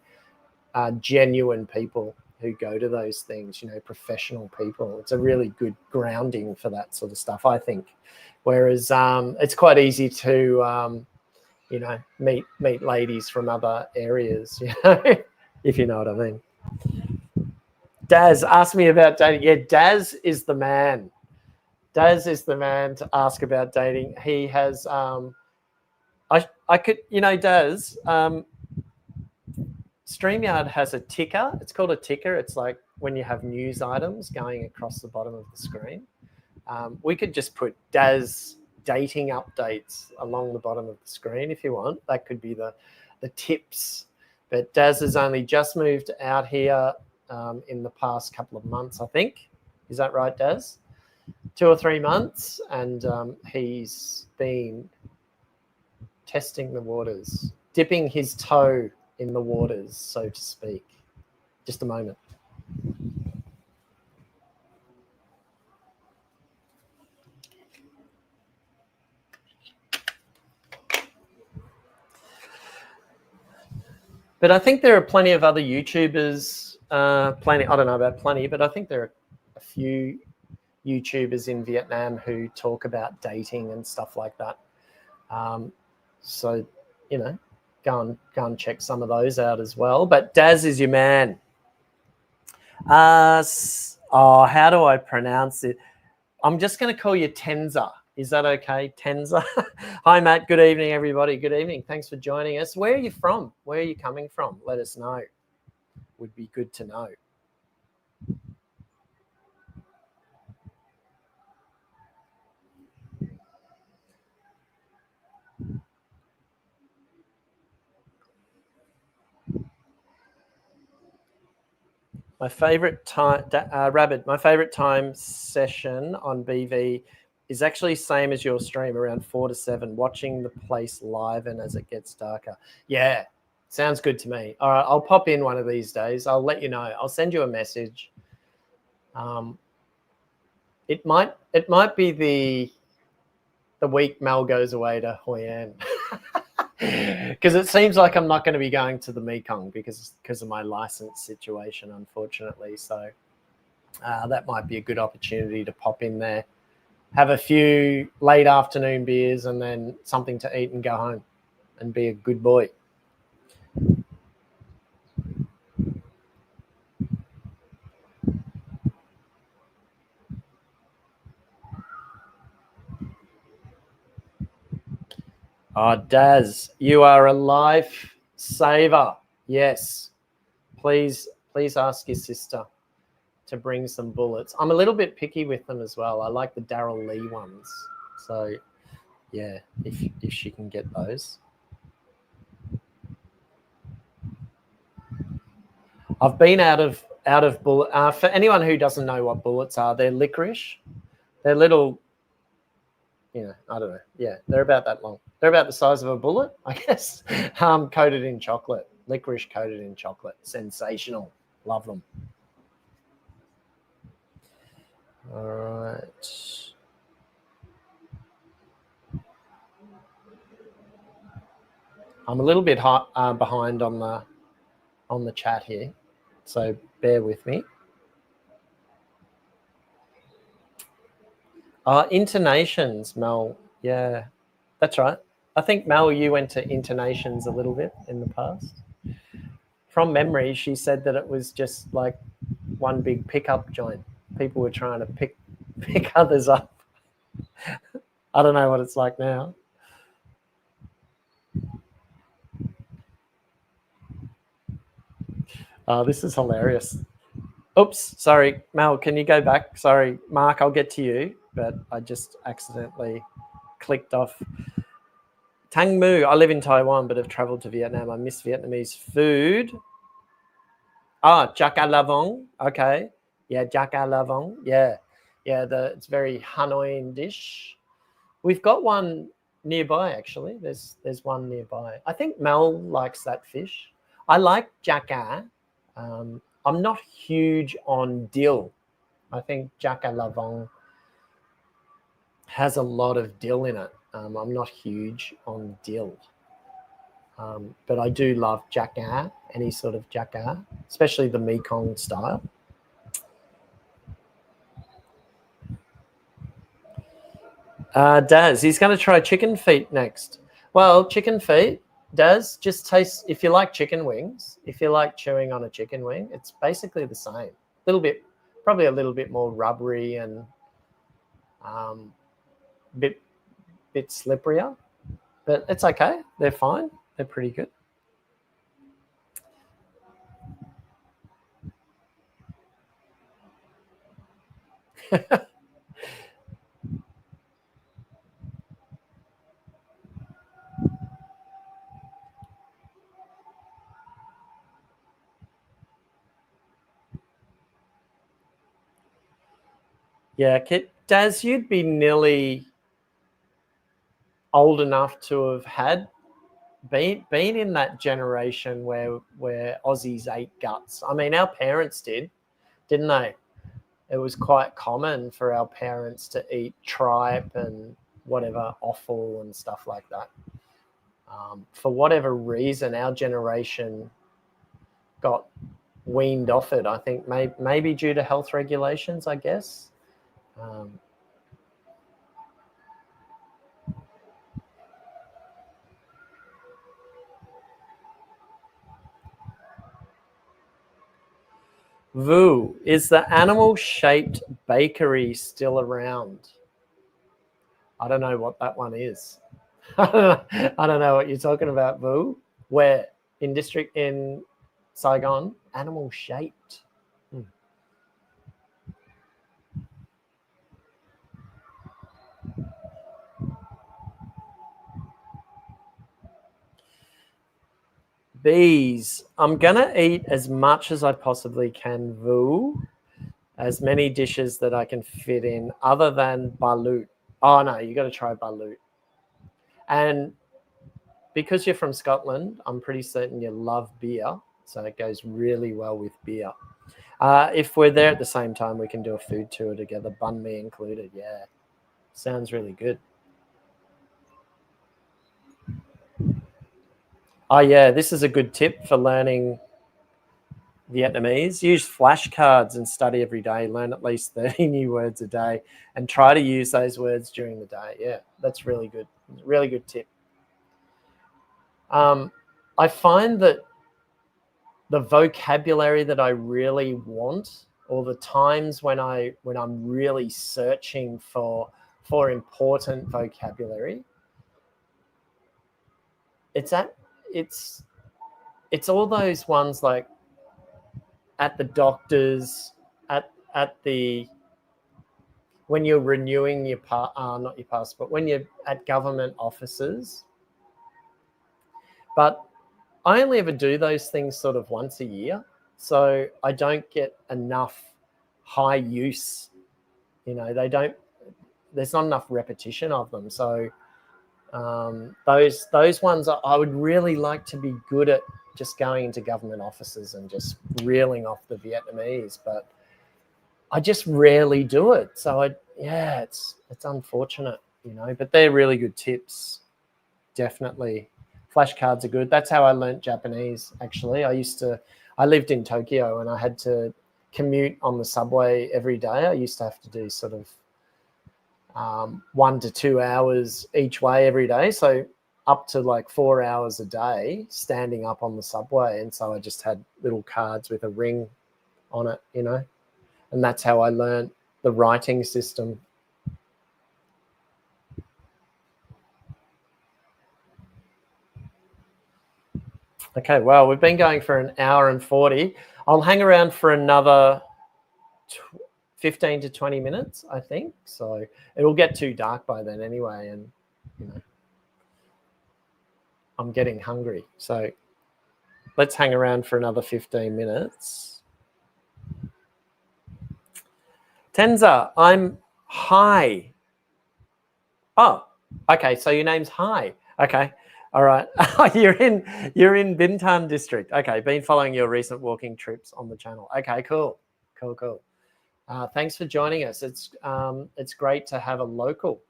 genuine people who go to those things, professional people. It's a really good grounding for that sort of stuff, I think. Whereas it's quite easy to, meet ladies from other areas, if you know what I mean. Daz, ask me about dating. Yeah, Daz is the man. Daz is the man to ask about dating. He has, I could, Daz, StreamYard has a ticker. It's called a ticker. It's like when you have news items going across the bottom of the screen. We could just put Daz dating updates along the bottom of the screen if you want. That could be the tips. But Daz has only just moved out here in the past couple of months, I think. Is that right, Daz? 2 or 3 months. And he's been testing the waters, dipping his toe in the waters, so to speak. Just a moment. But I think there are plenty of other YouTubers, I don't know about plenty, but I think there are a few YouTubers in Vietnam who talk about dating and stuff like that. So, go and check some of those out as well. But Daz is your man. How do I pronounce it? I'm just going to call you Tenza. Is that okay, Tenza? Hi, Matt. Good evening, everybody. Good evening. Thanks for joining us. Where are you from? Where are you coming from? Let us know. Would be good to know. My favorite time, Rabbit, my favorite time session on BV is actually same as your stream, around 4 to 7, watching the place live and as it gets darker. Yeah, sounds good to me. All right, I'll pop in one of these days. I'll let you know. I'll send you a message. It might be the week Mel goes away to Hoi An. Because it seems like I'm not going to be going to the Mekong because of my license situation, unfortunately. So that might be a good opportunity to pop in there, have a few late afternoon beers, and then something to eat and go home and be a good boy. Oh, Daz, you are a lifesaver. Yes. Please ask your sister to bring some bullets. I'm a little bit picky with them as well. I like the Daryl Lee ones. So, yeah, if she can get those. I've been out of bullet. For anyone who doesn't know what bullets are, they're licorice. They're little, I don't know. Yeah, they're about that long. They're about the size of a bullet, I guess. Coated in chocolate. Licorice coated in chocolate. Sensational. Love them. All right. I'm a little bit behind on the chat here, so bear with me. Intonations, Mel. Yeah, that's right. I think, Mel, you went to intonations a little bit in the past. From memory, she said that it was just like one big pickup joint. People were trying to pick others up. I don't know what it's like now. Oh, this is hilarious. Oops, sorry, Mel, can you go back? Sorry, Mark, I'll get to you, but I just accidentally clicked off. Tang Mu, I live in Taiwan, but have traveled to Vietnam. I miss Vietnamese food. Chả Cá Lã Vọng. Okay. Yeah, Chả Cá Lã Vọng. Yeah. Yeah, it's very Hanoian dish. We've got one nearby, actually. There's one nearby. I think Mel likes that fish. I like chả cá. I'm not huge on dill. I think Chả Cá Lã Vọng has a lot of dill in it. I'm not huge on dill. But I do love chả cá, any sort of chả cá, especially the Mekong style. Daz, he's going to try chicken feet next. Well, chicken feet, Daz, just taste, if you like chicken wings, if you like chewing on a chicken wing, it's basically the same. Probably a little bit more rubbery and bit slipperier, but it's okay. They're fine. They're pretty good. Yeah, Daz, you'd be nearly old enough to have had been in that generation where Aussies ate guts. I mean, our parents did, didn't they? It was quite common for our parents to eat tripe and whatever, offal and stuff like that. For whatever reason, our generation got weaned off it. I think maybe due to health regulations, I guess. Vu, is the animal-shaped bakery still around? I don't know what that one is. I don't know what you're talking about, Vu. Where? In Saigon? Animal-shaped. bees. I'm gonna eat as much as I possibly can, Vu. As many dishes that I can fit in, other than balut. Oh no, you got to try balut. And because you're from Scotland, I'm pretty certain you love beer, so it goes really well with beer. If we're there at the same time, we can do a food tour together, banh mi included. Yeah, sounds really good. Oh yeah, this is a good tip for learning Vietnamese. Use flashcards and study every day. Learn at least 30 new words a day and try to use those words during the day. Yeah, that's really good. Really good tip. I find that the vocabulary that I really want, or the times when I'm really searching for important vocabulary, it's all those ones like at the doctor's, at the when you're renewing your not your passport, when you're at government offices. But I only ever do those things sort of once a year, so I don't get enough high use. You know, there's not enough repetition of them. So those ones I would really like to be good at, just going into government offices and just reeling off the Vietnamese, but I just rarely do it. So it's unfortunate, you know, but they're really good tips. Definitely. Flashcards are good. That's how I learnt Japanese, actually. I lived in Tokyo and I had to commute on the subway every day. I used to have to do sort of 1 to 2 hours each way every day. So up to like 4 hours a day standing up on the subway. And so I just had little cards with a ring on it, you know, and that's how I learnt the writing system. Okay, well, we've been going for an hour and 40. I'll hang around for another 15 to 20 minutes, I think. So it will get too dark by then anyway, and you know, I'm getting hungry. So let's hang around for another 15 minutes. Tenza, I'm Hi. Oh, okay. So your name's Hi. Okay. All right. You're in Bintan district. Okay. Been following your recent walking trips on the channel. Okay. Cool. Thanks for joining us. It's great to have a local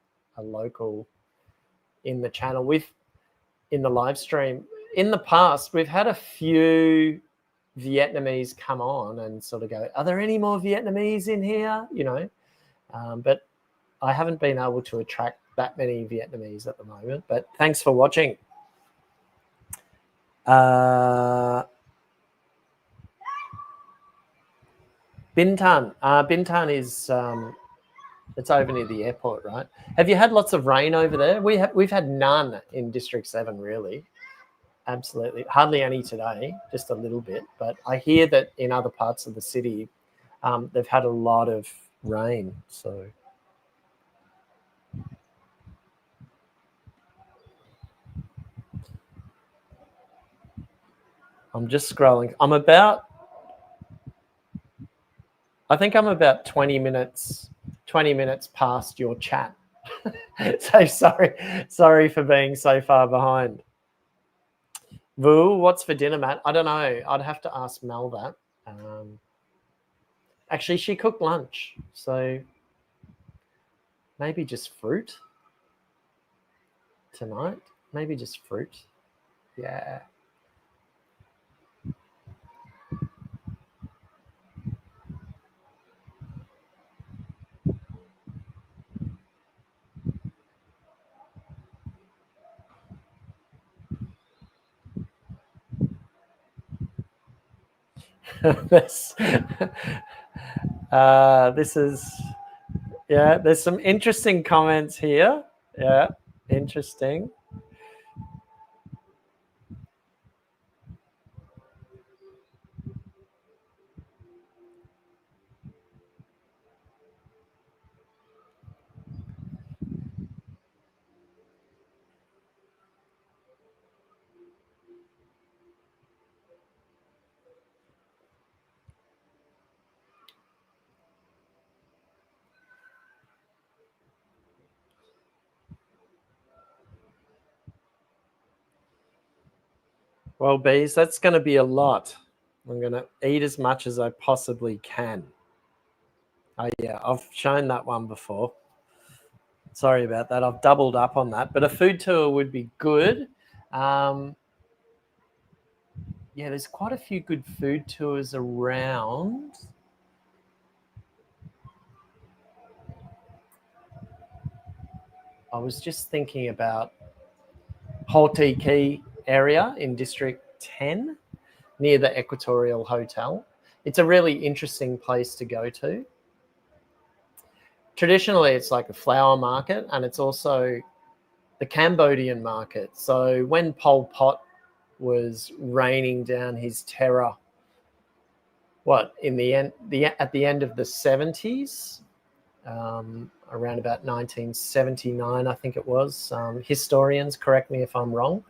in the channel. In the live stream. In the past, we've had a few Vietnamese come on and sort of go, are there any more Vietnamese in here? You know, but I haven't been able to attract that many Vietnamese at the moment. But thanks for watching. Bintan. Bintan is it's over near the airport, right? Have you had lots of rain over there? We've had none in District 7, really. Absolutely. Hardly any today, just a little bit. But I hear that in other parts of the city, they've had a lot of rain. So I'm just scrolling. I think I'm about 20 minutes past your chat. So sorry for being so far behind. Vu, what's for dinner, Matt? I don't know. I'd have to ask Mel that. Actually, she cooked lunch, so maybe just fruit tonight. Maybe just fruit. Yeah. this is, yeah, there's some interesting comments here. Yeah, interesting. Well, bees, that's going to be a lot. I'm going to eat as much as I possibly can. Oh, yeah, I've shown that one before. Sorry about that. I've doubled up on that. But a food tour would be good. Yeah, there's quite a few good food tours around. I was just thinking about Hột Vịt area in District 10 near the Equatorial Hotel. It's a really interesting place to go to. Traditionally, it's like a flower market, and it's also the Cambodian market. So when Pol Pot was raining down his terror, at the end of the 70s, around about 1979, I think it was. Historians, correct me if I'm wrong.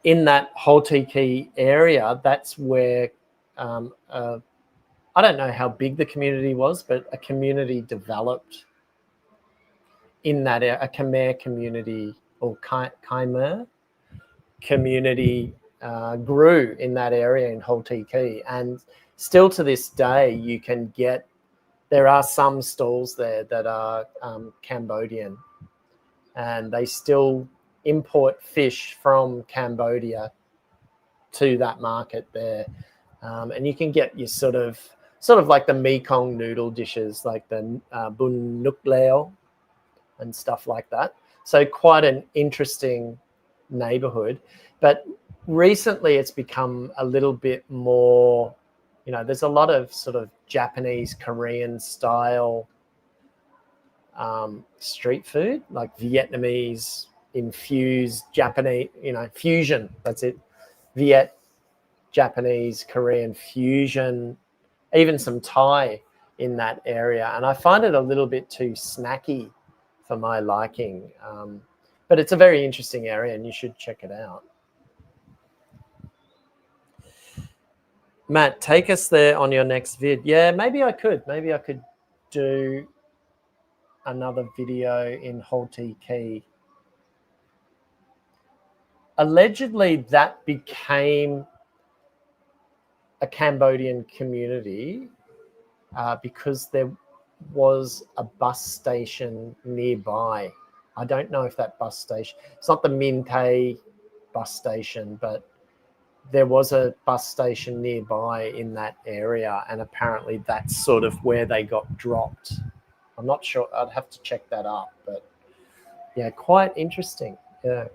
In that Hột Vịt area, that's where I don't know how big the community was, but a community developed in that area, a Khmer community or Khmer community grew in that area in Hột Vịt. And still to this day, there are some stalls there that are Cambodian, and they still import fish from Cambodia to that market there. And you can get your sort of like the Mekong noodle dishes, like the bun nuk leo and stuff like that. So quite an interesting neighborhood. But recently it's become a little bit more, there's a lot of sort of Japanese, Korean style street food, like Vietnamese infused Japanese, fusion. That's it. Viet, Japanese, Korean fusion, even some Thai in that area. And I find it a little bit too snacky for my liking. But it's a very interesting area and you should check it out. Matt, take us there on your next vid. Yeah, maybe I could. Maybe I could do another video in Hột Vịt. Allegedly, that became a Cambodian community because there was a bus station nearby. I don't know if that bus station, it's not the Minh Thay bus station, but there was a bus station nearby in that area, and apparently that's sort of where they got dropped. I'm not sure. I'd have to check that up, but yeah, quite interesting. Yeah.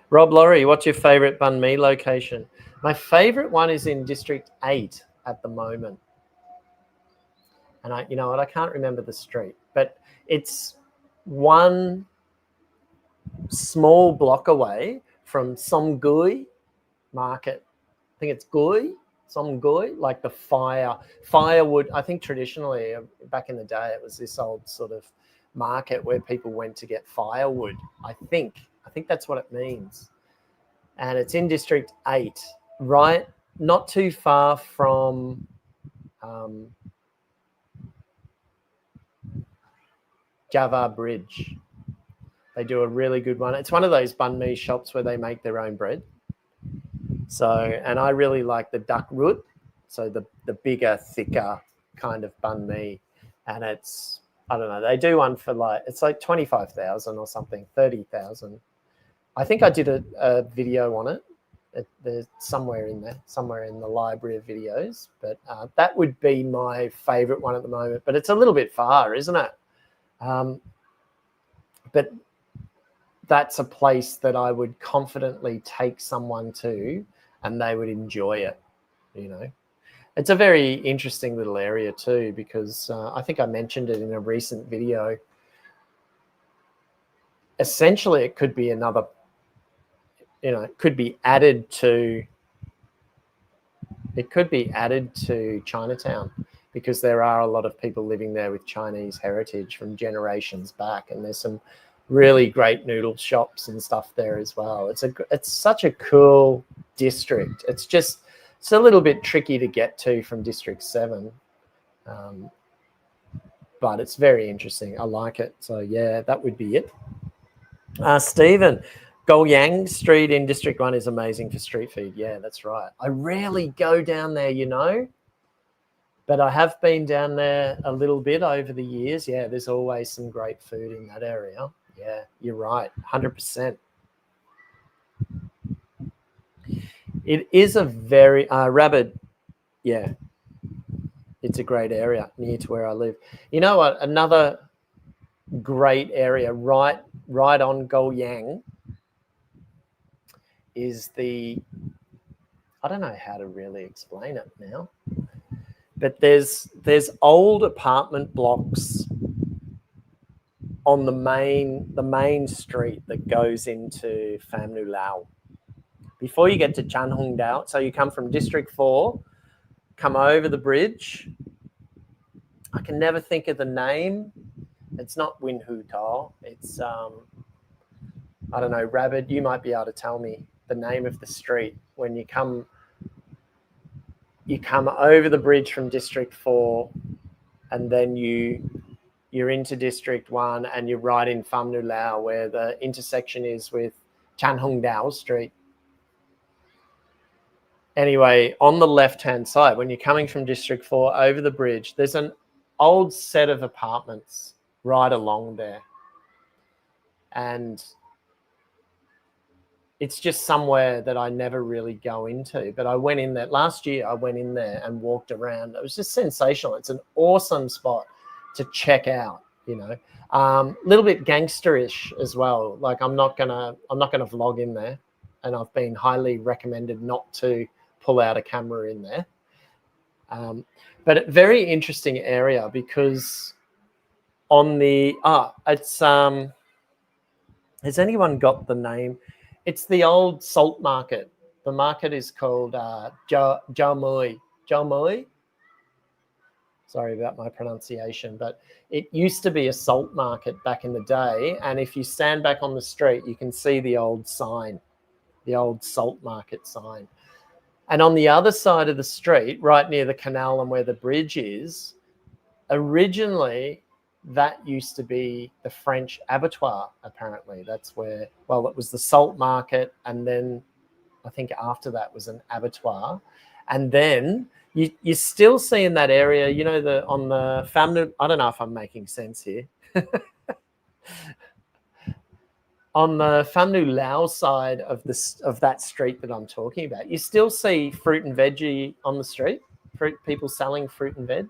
Rob Laurie, what's your favorite banh mi location? My favorite one is in District 8 at the moment. And I can't remember the street, but it's one small block away from Som Gui Market. I think it's Som Gui, like the firewood. I think traditionally, back in the day, it was this old sort of market where people went to get firewood. I think that's what it means. And it's in District 8, right? Not too far from Java Bridge. They do a really good one. It's one of those banh mi shops where they make their own bread. So, and I really like the duck root. So the bigger, thicker kind of banh mi. And it's, I don't know, they do one for it's like 25,000 or something, 30,000. I think I did a video on it. There's somewhere in the library of videos. But that would be my favorite one at the moment. But it's a little bit far, isn't it? But that's a place that I would confidently take someone to and they would enjoy it, It's a very interesting little area too, because I think I mentioned it in a recent video. Essentially, it could be another, it could be added to Chinatown, because there are a lot of people living there with Chinese heritage from generations back, and there's some really great noodle shops and stuff there as well. It's such a cool district. It's a little bit tricky to get to from District 7, but it's very interesting. I like it. So yeah, that would be it. Stephen, Goyang Street in District 1 is amazing for street food. Yeah, that's right. I rarely go down there, you know, but I have been down there a little bit over the years. Yeah, there's always some great food in that area. Yeah, you're right, 100%. It is a very Rabbit. Yeah, it's a great area near to where I live. You know what? Another great area right on Goyang is I don't know how to really explain it now, but there's old apartment blocks on the main street that goes into Pham Ngũ Lão. Before you get to Chan Hung Dao, so you come from District 4, come over the bridge. I can never think of the name. It's not Win Hu Tao. It's, I don't know, Rabbit, you might be able to tell me the name of the street. When you come over the bridge from District 4, and then you're into District 1, and you're right in Pham Ngũ Lão, where the intersection is with Chan Hung Dao Street. Anyway, on the left-hand side, when you're coming from District 4 over the bridge, there's an old set of apartments right along there. And it's just somewhere that I never really go into. But I went in there last year. I went in there and walked around. It was just sensational. It's an awesome spot to check out, you know. A little bit gangsterish as well. Like I'm not gonna vlog in there, and I've been highly recommended not to pull out a camera in there. But a very interesting area because on the it's has anyone got the name? It's the old salt market. The market is called Jiao Moi. Sorry about my pronunciation, but it used to be a salt market back in the day. And if you stand back on the street, you can see the old sign, the old salt market sign. And on the other side of the street, right near the canal and where the bridge is, originally that used to be the French abattoir, apparently. That's where, well, it was the salt market, and then I think after that was an abattoir. And then you still see in that area, you know, on the family, I don't know if I'm making sense here. On the Pham Ngũ Lão side of that street that I'm talking about, you still see fruit and veggie on the street, people selling fruit and veg.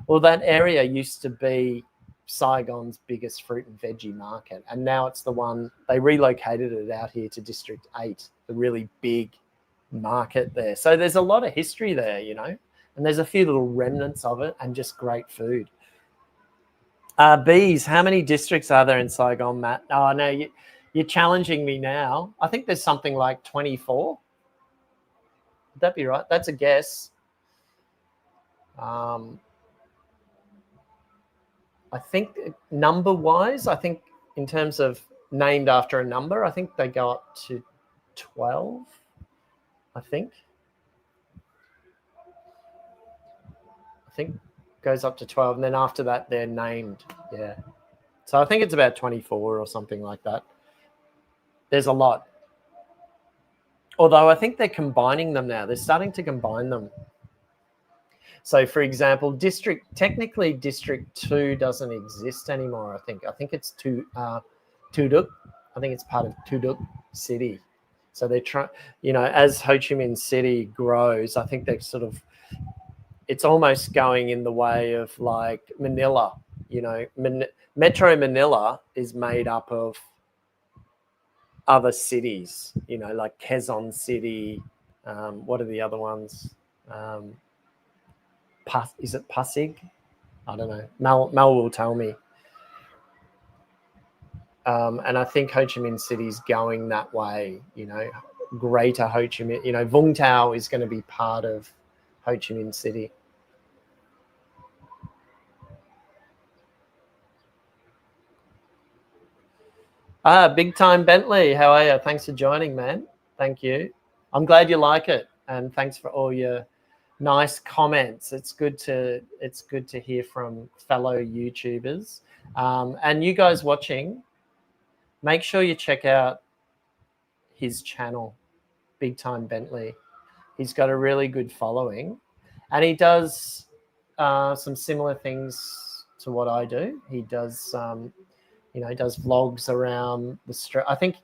Well, that area used to be Saigon's biggest fruit and veggie market, and now it's the one, they relocated it out here to District 8, the really big market there. So there's a lot of history there, you know, and there's a few little remnants of it and just great food. Bees, how many districts are there in Saigon, Matt? Oh, no, you're challenging me now. I think there's something like 24. Would that be right? That's a guess. I think number-wise, I think in terms of named after a number, I think they go up to 12, I think. Goes up to 12, and then after that they're named. Yeah, so I think it's about 24 or something like that. There's a lot, although I think they're combining them now. They're starting to combine them. So for example, technically District 2 doesn't exist anymore. I think it's Tuduk. I think it's part of Tuduk City. So they try, you know, as Ho Chi Minh City grows, I think they're sort of, it's almost going in the way of like Manila, you know. Metro Manila is made up of other cities, you know, like Quezon City. What are the other ones? Is it Pasig? I don't know. Mel will tell me. And I think Ho Chi Minh City's going that way, you know, greater Ho Chi Minh, you know, Vung Tau is going to be part of Ho Chi Minh City. Big Time Bentley, how are you? Thanks for joining, man. Thank you. I'm glad you like it, and thanks for all your nice comments. It's good to hear from fellow YouTubers. And you guys watching, make sure you check out his channel, Big Time Bentley. He's got a really good following, and he does some similar things to what I do. He does, you know, he does vlogs around the street. I think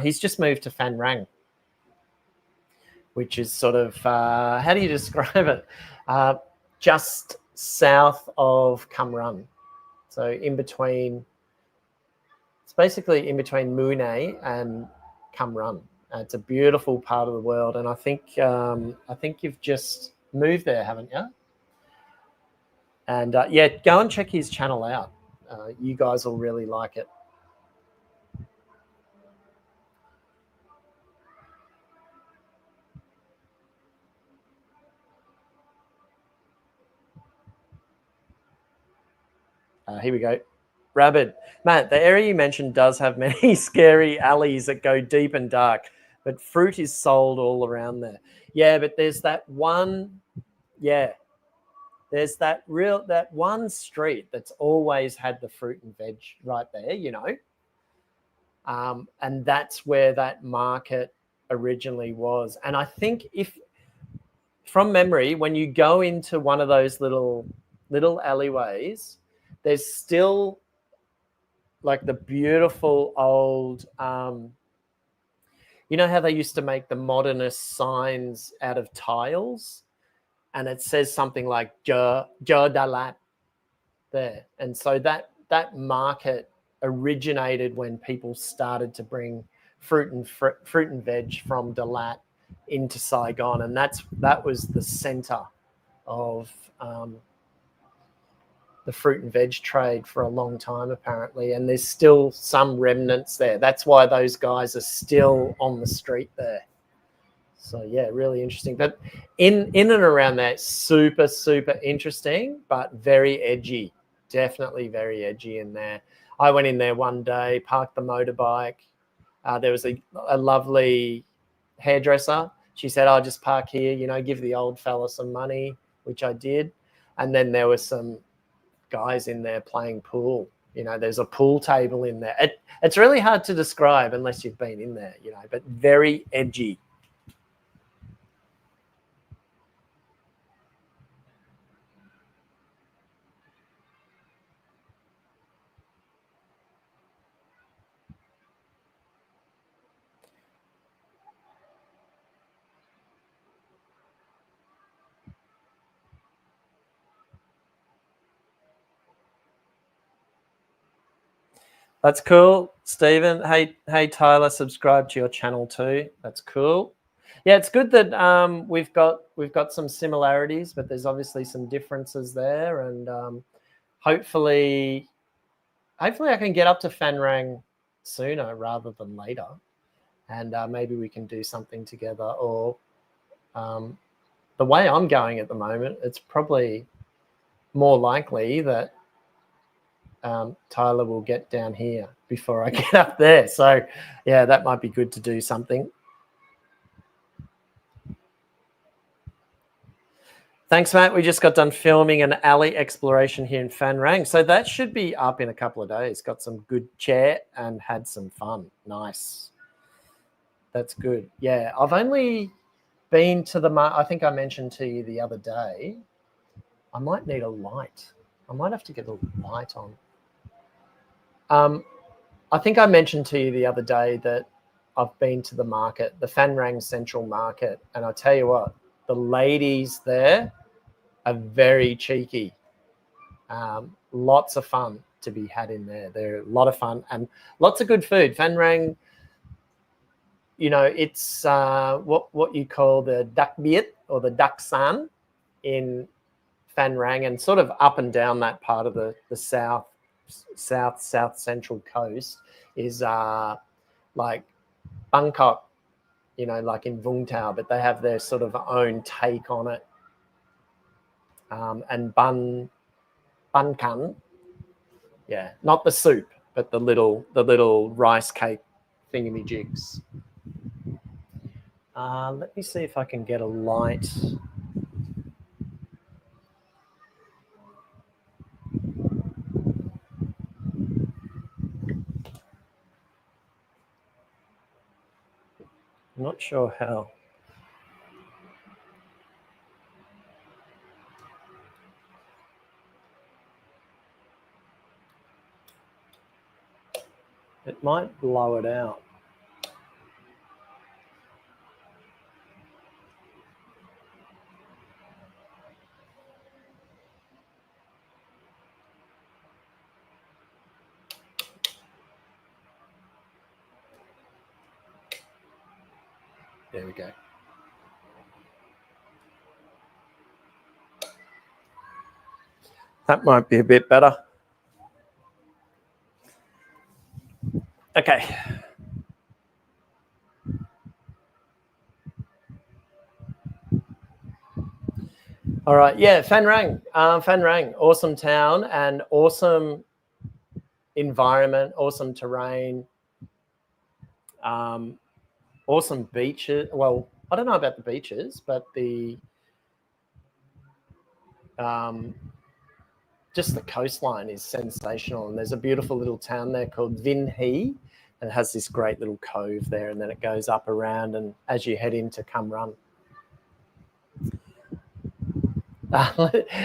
he's just moved to Phan Rang, which is sort of, how do you describe it? Just south of Cam Ranh. So in between, it's basically in between Moonay and Cam Ranh. It's a beautiful part of the world, and I think you've just moved there, haven't you? And yeah, go and check his channel out. You guys will really like it. Here we go. Rabbit. Matt, the area you mentioned does have many scary alleys that go deep and dark, but fruit is sold all around there. Yeah, but there's that one, yeah, there's that one street that's always had the fruit and veg right there, you know. And that's where that market originally was. And I think, if from memory, when you go into one of those little alleyways, there's still like the beautiful old, you know how they used to make the modernist signs out of tiles, and it says something like "Ja Dalat" there. And so that market originated when people started to bring fruit and veg from Dalat into Saigon, and that was the center of the fruit and veg trade for a long time, apparently. And there's still some remnants there. That's why those guys are still on the street there. So yeah, really interesting. But in and around that, super interesting, but very edgy. Definitely very edgy in there. I went in there one day, parked the motorbike. There was a lovely hairdresser. She said, "I'll just park here, you know, give the old fella some money," which I did. And then there were some guys in there playing pool. You know, there's a pool table in there. It's really hard to describe unless you've been in there, you know, but very edgy. That's cool, Stephen. Hey, Tyler, subscribe to your channel too. That's cool. Yeah, it's good that we've got some similarities, but there's obviously some differences there, and hopefully I can get up to Phan Rang sooner rather than later, and maybe we can do something together. Or the way I'm going at the moment, it's probably more likely that Tyler will get down here before I get up there. So yeah, that might be good to do something. Thanks, Matt. We just got done filming an alley exploration here in Phan Rang. So that should be up in a couple of days. Got some good chat and had some fun. Nice. That's good. Yeah, I've only been to I think I mentioned to you the other day, I might need a light. I might have to get a light on. I think I mentioned to you the other day that I've been to the market, the Phan Rang Central Market, and I tell you what, the ladies there are very cheeky. Lots of fun to be had in there. They're a lot of fun and lots of good food. Phan Rang, you know, it's what you call the duck biet or the duck san in Phan Rang, and sort of up and down that part of the south central coast is like Bangkok, you know, like in Vung Tau, but they have their sort of own take on it. And bun kan, yeah, not the soup, but the little rice cake thingamajigs. Let me see if I can get a light. I'm not sure how. It might blow it out. There we go. That might be a bit better. Okay. All right. Yeah, Phan Rang. Phan Rang, awesome town and awesome environment, awesome terrain, awesome beaches. Well, I don't know about the beaches, but the just the coastline is sensational. And there's a beautiful little town there called Vinh Hy, and it has this great little cove there, and then it goes up around, and as you head into Cam Ranh.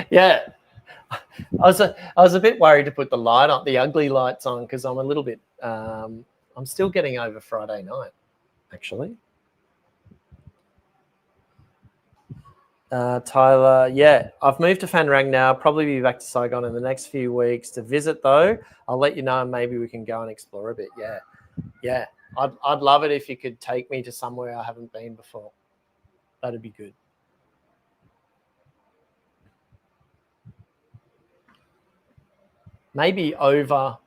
Yeah, I was a bit worried to put the light on, the ugly lights on, because I'm a little bit. I'm still getting over Friday night, actually. Tyler, yeah, I've moved to Phan Rang now. I'll probably be back to Saigon in the next few weeks to visit, though. I'll let you know, and maybe we can go and explore a bit. Yeah, I'd love it if you could take me to somewhere I haven't been before. That'd be good. Maybe over.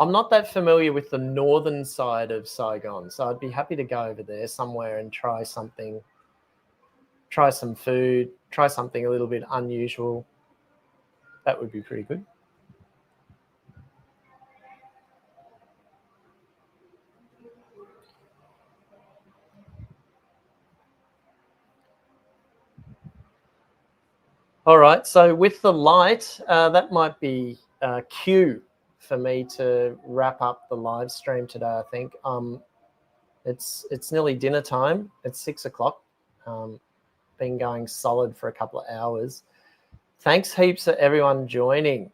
I'm not that familiar with the northern side of Saigon, so I'd be happy to go over there somewhere and try something. Try some food, try something a little bit unusual. That would be pretty good. All right, so with the light, that might be cue for me to wrap up the live stream today, I think. It's nearly dinner time. It's 6 o'clock. Been going solid for a couple of hours. Thanks heaps to everyone joining,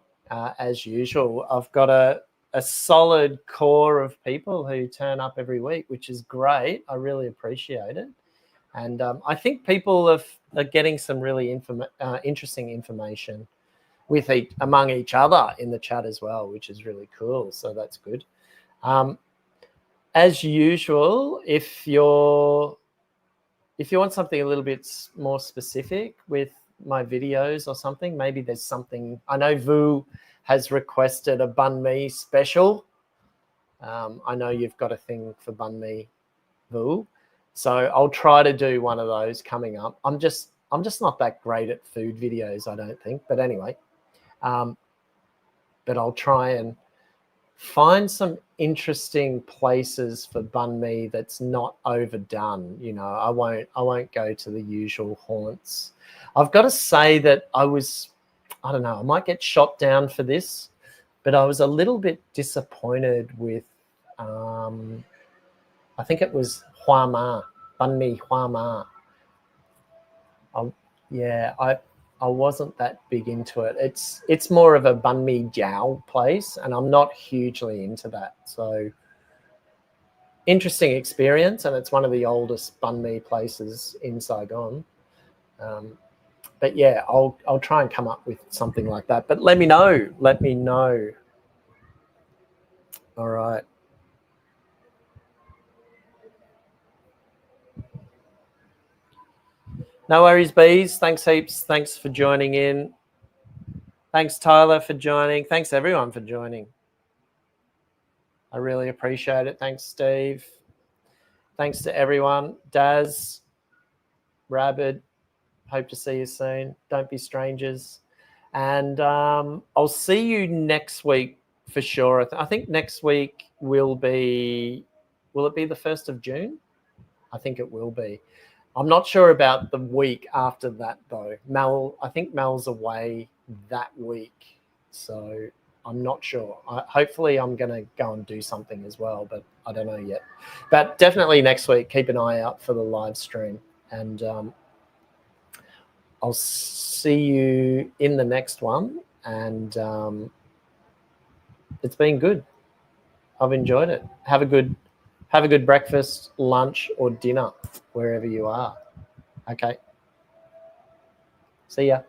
as usual. I've got a solid core of people who turn up every week, which is great. I really appreciate it. And I think people are getting some really interesting information among each other in the chat as well, which is really cool. So that's good. As usual, if you want something a little bit more specific with my videos or something, maybe there's something. I know Vu has requested a banh mi special. I know you've got a thing for banh mi, Vu. So I'll try to do one of those coming up. I'm just not that great at food videos, I don't think. But anyway, but I'll try and find some interesting places for banh mi that's not overdone. You know, I won't go to the usual haunts. I've got to say that I don't know, I might get shot down for this, but I was a little bit disappointed with, I think it was Hoa Ma, banh mi Hoa Ma. I wasn't that big into it. It's more of a banh mi jiao place, and I'm not hugely into that. So interesting experience, and it's one of the oldest banh mi places in Saigon. But yeah, I'll try and come up with something like that. But let me know. Let me know. All right. No worries, bees. Thanks heaps. Thanks for joining in. Thanks, Tyler, for joining. Thanks, everyone, for joining. I really appreciate it. Thanks, Steve. Thanks to everyone. Daz, Rabbit, hope to see you soon. Don't be strangers. And I'll see you next week for sure. I think next week will it be the 1st of June? I think it will be. I'm not sure about the week after that, though. I think Mel's away that week, so I'm not sure. Hopefully I'm going to go and do something as well, but I don't know yet. But definitely next week, keep an eye out for the live stream. And I'll see you in the next one. And it's been good. I've enjoyed it. Have a good breakfast, lunch, or dinner, wherever you are. Okay. See ya.